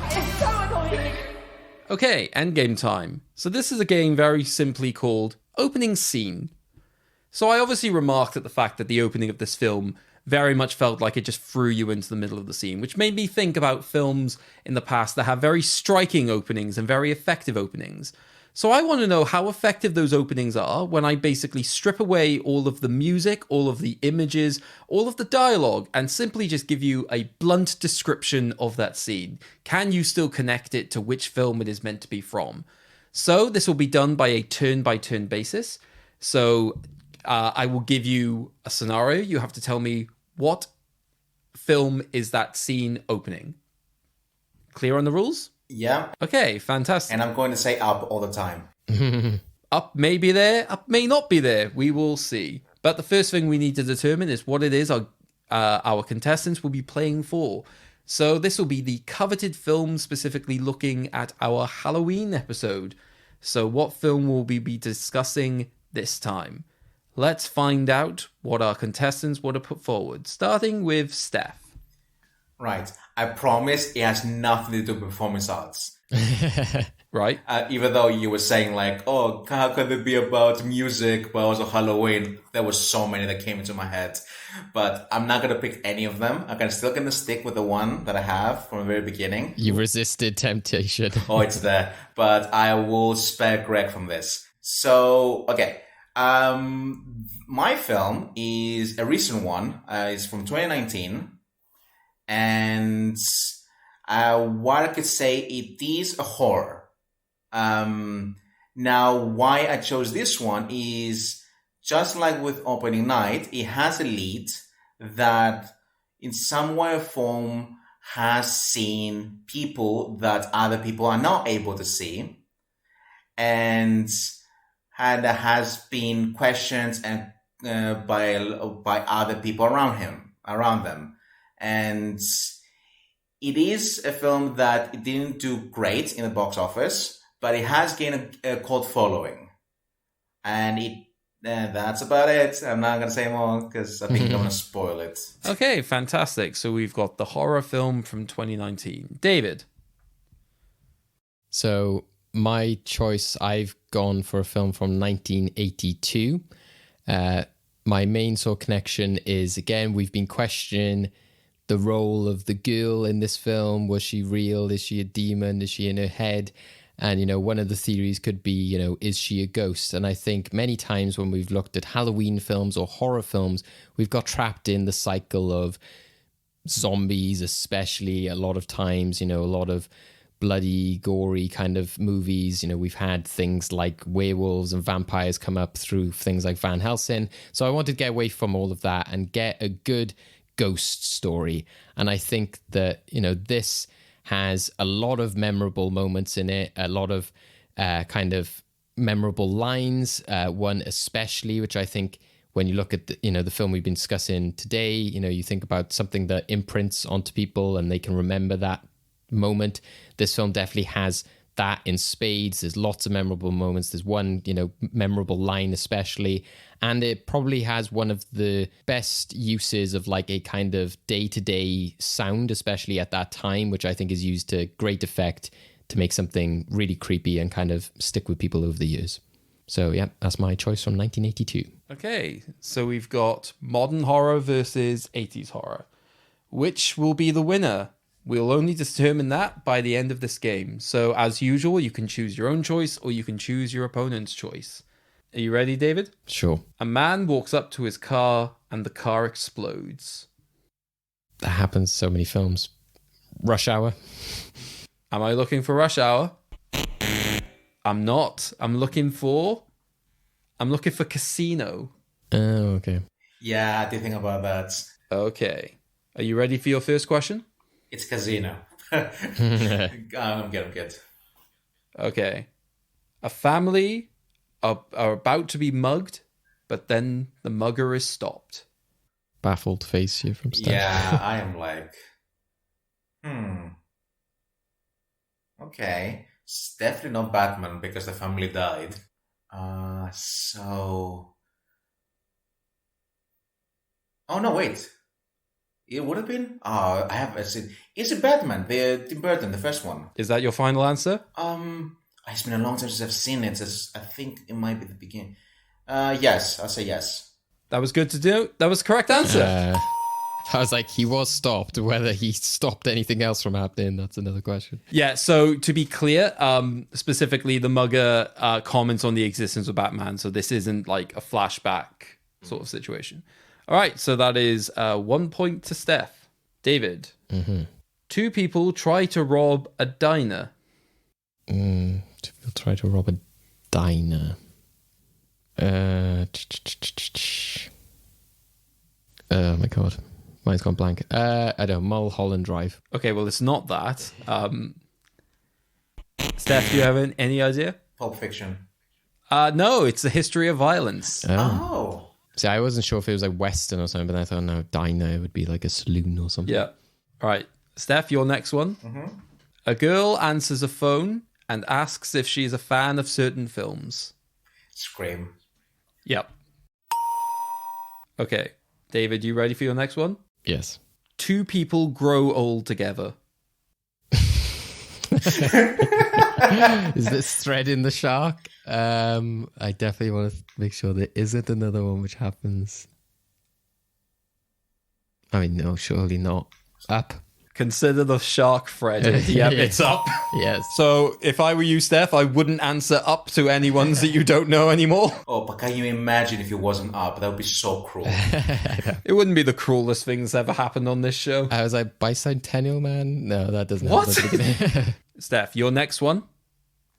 It's so annoying. Okay, Endgame time. So this is a game very simply called Opening Scene. So I obviously remarked at the fact that the opening of this film very much felt like it just threw you into the middle of the scene, which made me think about films in the past that have very striking openings and very effective openings. So I want to know how effective those openings are when I basically strip away all of the music, all of the images, all of the dialogue, and simply just give you a blunt description of that scene. Can you still connect it to which film it is meant to be from? So this will be done by a turn-by-turn basis. So I will give you a scenario. You have to tell me what film is that scene opening. Clear on the rules? Yeah. Okay, fantastic. And I'm going to say up all the time. Up may be there, up may not be there. We will see. But the first thing we need to determine is what it is our contestants will be playing for. So this will be the coveted film, specifically looking at our Halloween episode. So what film will we be discussing this time? Let's find out what our contestants want to put forward, starting with Steph. Right. I promise it has nothing to do with performance arts. Right. Even though you were saying like, oh, how could it be about music, but also Halloween? There were so many that came into my head. But I'm not going to pick any of them. I'm still going to stick with the one that I have from the very beginning. You resisted temptation. Oh, it's there. But I will spare Greg from this. So, okay. My film is a recent one. It's from 2019. And what I could say, it is a horror. Now, why I chose this one is just like with opening night, it has a lead that in some way or form has seen people that other people are not able to see. And has been questioned and by other people around them. And it is a film that it didn't do great in the box office, but it has gained a cult following. And that's about it. I'm not going to say more because I think I'm going to spoil it. Okay, fantastic. So we've got the horror film from 2019. David. So my choice, I've gone for a film from 1982. My main sort of connection is, again, we've been questioning the role of the girl in this film. Was she real? Is she a demon? Is she in her head? And, one of the theories could be, is she a ghost? And I think many times when we've looked at Halloween films or horror films, we've got trapped in the cycle of zombies, especially a lot of times, a lot of bloody, gory kind of movies. We've had things like werewolves and vampires come up through things like Van Helsing. So I wanted to get away from all of that and get a good ghost story. And I think that, this has a lot of memorable moments in it, a lot of kind of memorable lines, one especially, which I think when you look at the film we've been discussing today, you think about something that imprints onto people and they can remember that moment. This film definitely has that in spades. There's lots of memorable moments. There's one, memorable line especially. And it probably has one of the best uses of like a kind of day-to-day sound, especially at that time, which I think is used to great effect to make something really creepy and kind of stick with people over the years. So yeah, that's my choice from 1982. Okay, so we've got modern horror versus 80s horror. Which will be the winner? We'll only determine that by the end of this game. So as usual, you can choose your own choice or you can choose your opponent's choice. Are you ready, David? Sure. A man walks up to his car and the car explodes. That happens so many films. Rush Hour. Am I looking for Rush Hour? I'm not. I'm looking for Casino. Oh, okay. Yeah, I did think about that. Okay. Are you ready for your first question? It's Casino. I'm good. Okay. A family are about to be mugged, but then the mugger is stopped. baffled face here from Steph. Yeah, I am like, okay. It's definitely not Batman because the family died. So. Oh no, wait. It would have been. Oh, I have seen. Is it Batman? The Tim Burton, the first one. Is that your final answer? It's been a long time since I've seen it. I think it might be the beginning. Yes, I'll say yes. That was good to do. That was the correct answer. I was like, he was stopped. Whether he stopped anything else from happening, that's another question. Yeah, so to be clear, specifically the mugger comments on the existence of Batman, so this isn't like a flashback sort of situation. All right, so that is 1 point to Steph. David, two people try to rob a diner. Two people try to rob a diner. Oh my god. Mine's gone blank. I don't know, Mulholland Drive. Okay, well, it's not that. Steph, do you have any idea? Pulp Fiction. No, it's the history of violence. Oh. See, I wasn't sure if it was like Western or something, but I thought, no, diner would be like a saloon or something. Yeah. All right. Steph, your next one. A girl answers a phone and asks if she is a fan of certain films. Scream. Yep. Okay. David, you ready for your next one? Yes. Two people grow old together. Is this thread in the shark? I definitely want to make sure there isn't another one which happens. I mean, no, surely not. Up. Consider the shark threaded. Yep, it's up. Yes. So if I were you, Steph, I wouldn't answer up to any ones that you don't know anymore. Oh, but can you imagine if it wasn't up? That would be so cruel. It wouldn't be the cruelest thing that's ever happened on this show. I was like, Bicentennial Man? No, that doesn't What? happen. Steph, your next one.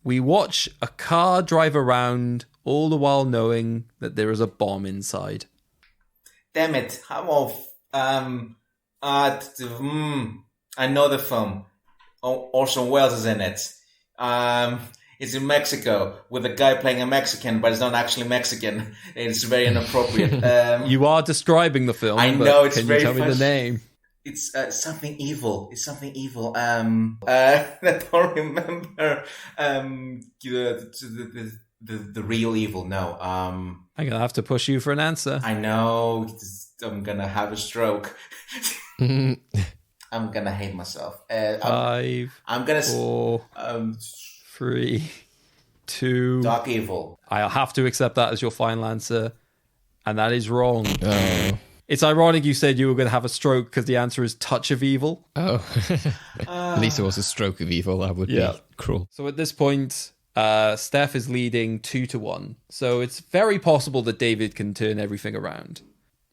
We watch a car drive around, all the while knowing that there is a bomb inside. Damn it. I'm off. I know the film. Orson Welles is in it. It's in Mexico with a guy playing a Mexican, but it's not actually Mexican. It's very inappropriate. You are describing the film. I but know, it's can very you tell me the name? It's something evil. It's something evil. I don't remember the real evil. No. I'm gonna have to push you for an answer. I know. I'm gonna have a stroke. I'm gonna hate myself. 5, I'm gonna 4, 3, 2. Dark Evil. I'll have to accept that as your final answer, and that is wrong. Oh. It's ironic you said you were going to have a stroke because the answer is Touch of Evil. Oh. At least it was a stroke of evil. That would be cruel. So at this point, Steph is leading 2-1. So it's very possible that David can turn everything around.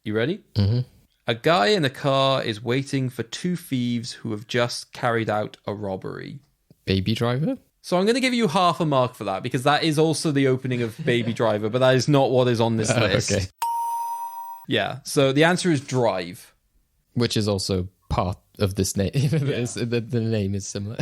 You ready? Mm-hmm. A guy in a car is waiting for two thieves who have just carried out a robbery. Baby Driver? So I'm going to give you half a mark for that because that is also the opening of Baby Driver, but that is not what is on this list. Okay. Yeah, so the answer is Drive. Which is also part of this name. The name is similar.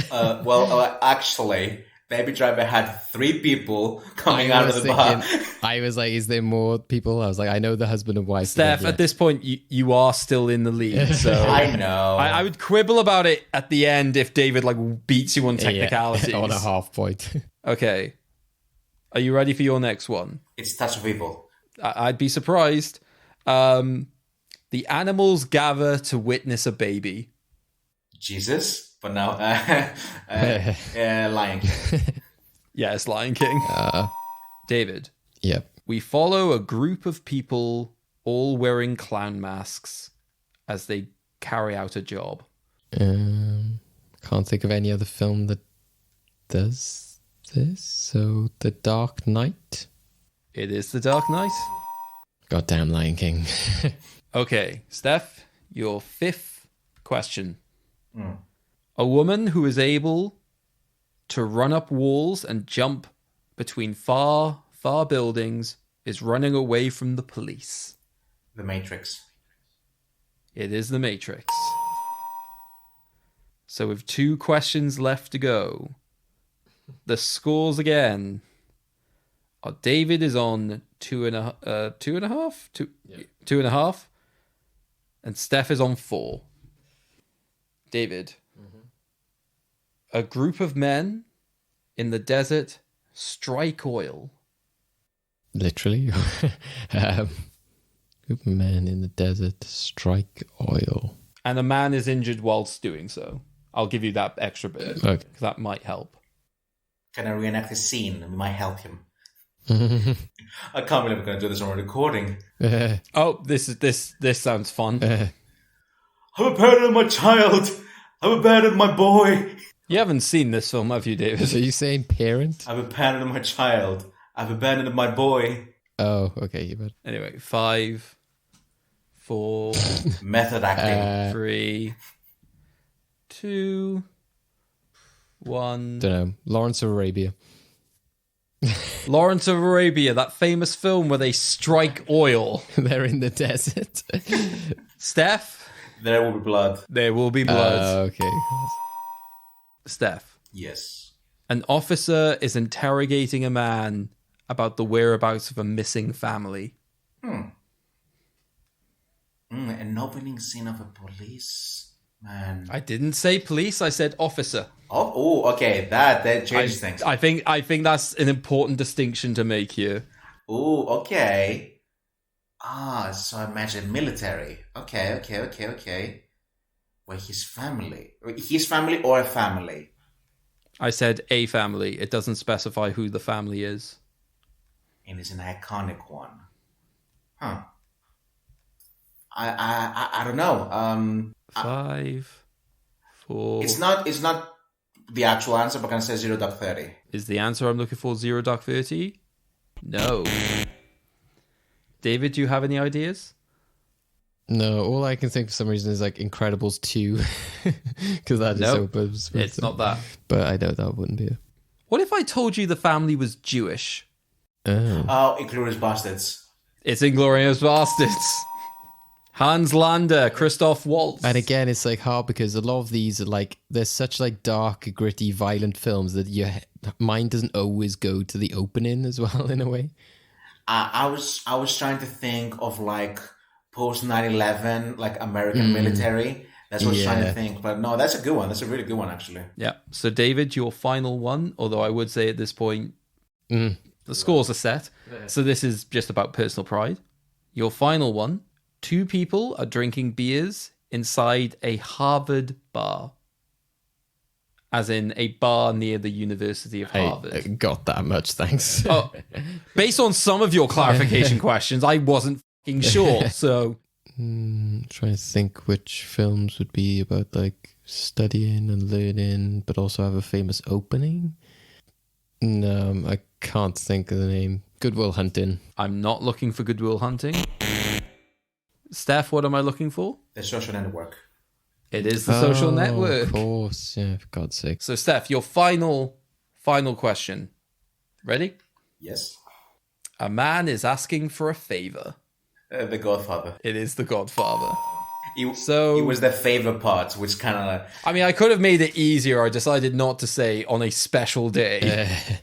Actually, Baby Driver had 3 people coming out of the bar. I was like, is there more people? I was like, I know the husband and wife. Steph, at this point, you are still in the lead. So I know. I would quibble about it at the end if David beats you on technicalities. Yeah, on a half point. Okay. Are you ready for your next one? It's Touch of Evil. I'd be surprised. The animals gather to witness a baby. Jesus, but now Lion King. Yeah, it's Lion King. David. Yep. We follow a group of people all wearing clown masks as they carry out a job. Can't think of any other film that does this. So, The Dark Knight. It is The Dark Knight. Goddamn Lion King. Okay, Steph, your 5th question. A woman who is able to run up walls and jump between far buildings is running away from the police. The Matrix. It is The Matrix. So with 2 questions left to go, the scores again. David is on 2.5. And Steph is on 4. David. A group of men in the desert strike oil. Literally. Group of men in the desert strike oil. And a man is injured whilst doing so. I'll give you that extra bit. Okay. 'Cause that might help. Can I reenact the scene? It might help him. I can't believe I'm going to do this on a recording. Oh, this sounds fun. I've abandoned my child. I've abandoned my boy. You haven't seen this film, have you, David? So you saying parent? I've abandoned my child. I've abandoned my boy. Oh, okay. You bet. Anyway, 5, 4, Method acting. 3, 2, 1. Don't know. Lawrence of Arabia. Lawrence of Arabia, that famous film where they strike oil. They're in the desert. Steph? There will be blood. There will be blood. Okay. Steph? Yes. An officer is interrogating a man about the whereabouts of a missing family. An opening scene of a police man. I didn't say police, I said officer. Oh, okay. That changes things. I think that's an important distinction to make here. Oh, okay. So I imagine military. Okay. Well, his family or a family? I said a family. It doesn't specify who the family is. And it's an iconic one. Huh. I don't know. 5, 4. It's not the actual answer, but can I say 0.30? Is the answer I'm looking for 0.30? No. David, do you have any ideas? No, all I can think for some reason is like Incredibles 2. Because that is so bad. It's not that. But I know that wouldn't be it. What if I told you the family was Jewish? Oh, Inglourious Bastards. It's Inglourious Bastards. Hans Lander, Christoph Waltz. And again, it's like hard because a lot of these are like, they're such like dark, gritty, violent films that your mind doesn't always go to the opening as well, in a way. I was trying to think of like post 9/11, like American military. That's what I was trying to think. But no, that's a good one. That's a really good one, actually. Yeah. So, David, your final one, although I would say at this point, the scores are set. So this is just about personal pride. Your final one. 2 people are drinking beers inside a Harvard bar. As in a bar near the University of Harvard. I got that much, thanks. Oh, based on some of your clarification questions, I wasn't fucking sure. So, trying to think which films would be about like studying and learning, but also have a famous opening. No, I can't think of the name. Good Will Hunting. I'm not looking for Good Will Hunting. Steph, what am I looking for? The Social Network. It is the Social Network. Of course, yeah, for God's sake. So, Steph, your final question. Ready? Yes. A man is asking for a favor. The Godfather. It is The Godfather. It was the favor part, which kind of... I mean, I could have made it easier. I decided not to say on a special day.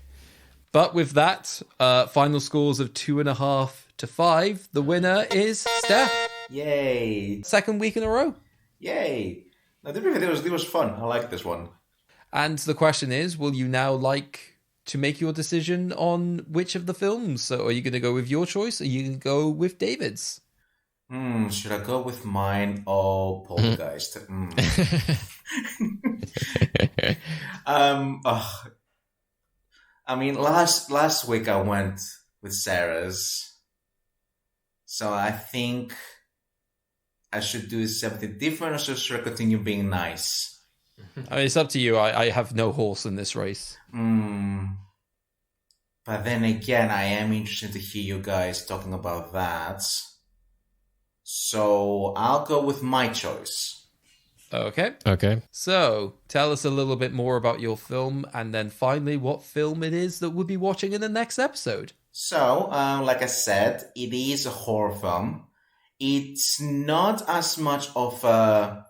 But with that, final scores of 2.5 to 5. The winner is Steph. Yay. Second week in a row. Yay. No, it was fun. I like this one. And the question is, will you now like to make your decision on which of the films? So are you going to go with your choice or are you going to go with David's? Should I go with mine or Poltergeist? I mean, last week I went with Sarah's. So I think I should do something different, or should I continue being nice? I mean, it's up to you. I have no horse in this race. But then again, I am interested to hear you guys talking about that. So I'll go with my choice. Okay. So tell us a little bit more about your film, and then finally what film it is that we'll be watching in the next episode. So, like I said, it is a horror film. It's not as much of a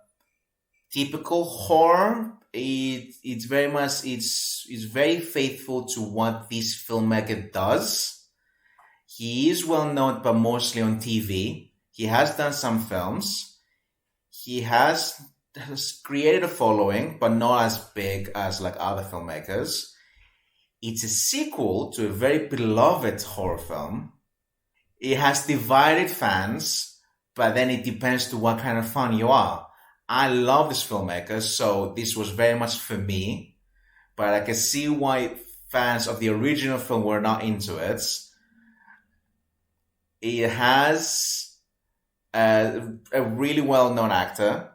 typical horror. It's very much it's very faithful to what this filmmaker does. He is well known, but mostly on TV. He has done some films. he has created a following, but not as big as like other filmmakers. It's a sequel to a very beloved horror film. It has divided fans, but then it depends to what kind of fan you are. I love this filmmaker, so this was very much for me, but I can see why fans of the original film were not into it. It has a really well-known actor,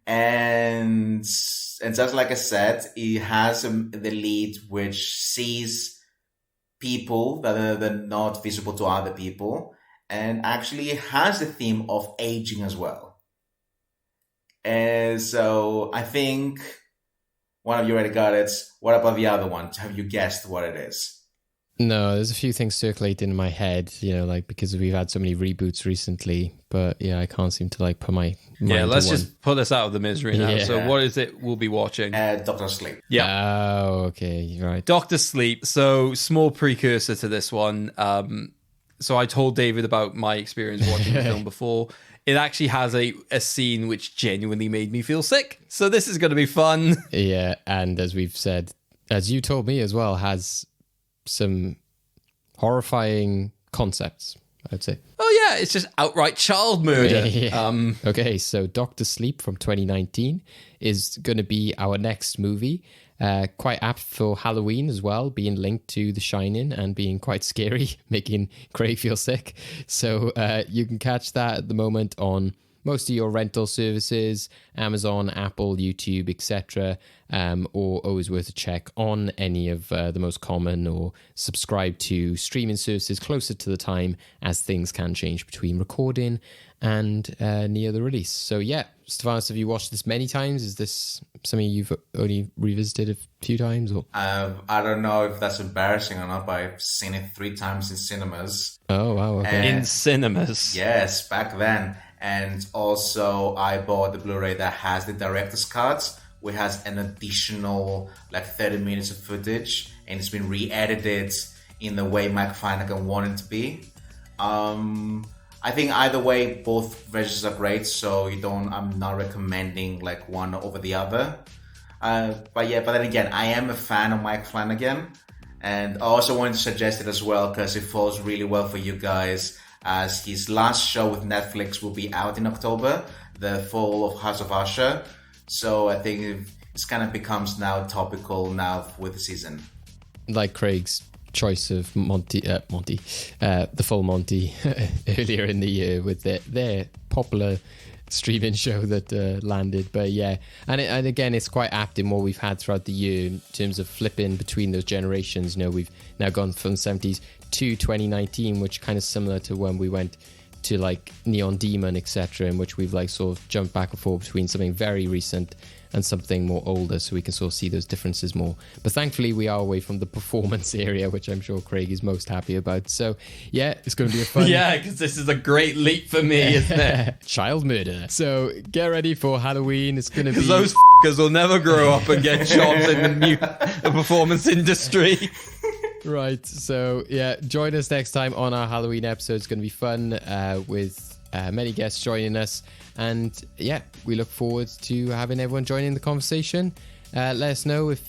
and just like I said, it has the lead which sees people that are not visible to other people, and actually has the theme of aging as well. And so I think one of you already got it. What about the other one? Have you guessed what it is? No, there's a few things circulating in my head, like because we've had so many reboots recently. But yeah, I can't seem to like put my mind let's to just put us out of the misery now. Yeah. So what is it we'll be watching? Doctor Sleep. Yeah. Oh, okay, right. Doctor Sleep. So small precursor to this one. So I told David about my experience watching the film before. It actually has a scene which genuinely made me feel sick. So this is going to be fun. Yeah, and as we've said, as you told me as well, has some horrifying concepts, I'd say. Oh yeah, it's just outright child murder. Yeah. Okay, so Doctor Sleep from 2019 is going to be our next movie. Quite apt for Halloween as well, being linked to The Shining and being quite scary, making Craig feel sick. So you can catch that at the moment on most of your rental services, Amazon, Apple, YouTube, etc. Or always worth a check on any of the most common, or subscribe to streaming services closer to the time, as things can change between recording and near the release. So yeah, Stefanos, have you watched this many times? Is this something you've only revisited a few times? Or I don't know if that's embarrassing or not, but I've seen it 3 times in cinemas. Oh wow, okay. In cinemas. Yes, back then. And also I bought the Blu-ray that has the director's cut, which has an additional like 30 minutes of footage, and it's been re-edited in the way Mike Flanagan wanted it to be. I think either way, both versions are great, so I'm not recommending like one over the other. But then again, I am a fan of Mike Flanagan, and I also wanted to suggest it as well because it falls really well for you guys, as his last show with Netflix will be out in October, the fall of House of Usher. So I think it kind of becomes now topical now with the season. Like Craig's choice of the full Monty earlier in the year with their popular streaming show that landed. But yeah, and again, it's quite apt in what we've had throughout the year in terms of flipping between those generations. We've now gone from the 70s to 2019, which kind of similar to when we went to like Neon Demon, etc., in which we've like sort of jumped back and forth between something very recent and something more older, so we can sort of see those differences more. But thankfully we are away from the performance area, which I'm sure Craig is most happy about. So yeah, it's going to be a fun Yeah, because this is a great leap for me, isn't it? child murder. So get ready for Halloween. It's going to be, Because those f***ers will never grow up and get jobs in the performance industry. Right, so yeah, join us next time on our Halloween episode. It's going to be fun with many guests joining us, and yeah, we look forward to having everyone joining the conversation. Let us know if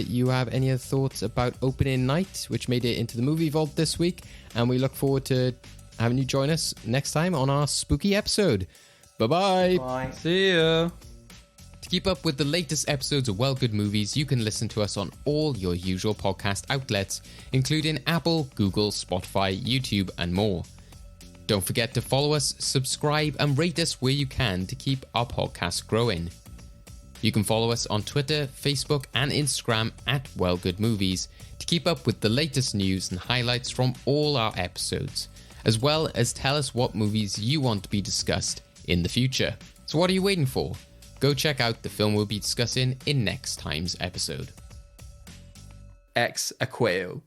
you have any other thoughts about opening night, which made it into the movie vault this week, and we look forward to having you join us next time on our spooky episode. Bye-bye. Bye. See ya. To keep up with the latest episodes of Well Good Movies, you can listen to us on all your usual podcast outlets, including Apple, Google, Spotify, YouTube, and more. Don't forget to follow us, subscribe, and rate us where you can to keep our podcast growing. You can follow us on Twitter, Facebook, and Instagram at Well Good Movies to keep up with the latest news and highlights from all our episodes, as well as tell us what movies you want to be discussed in the future. So what are you waiting for? Go check out the film we'll be discussing in next time's episode. Ex Aqueo.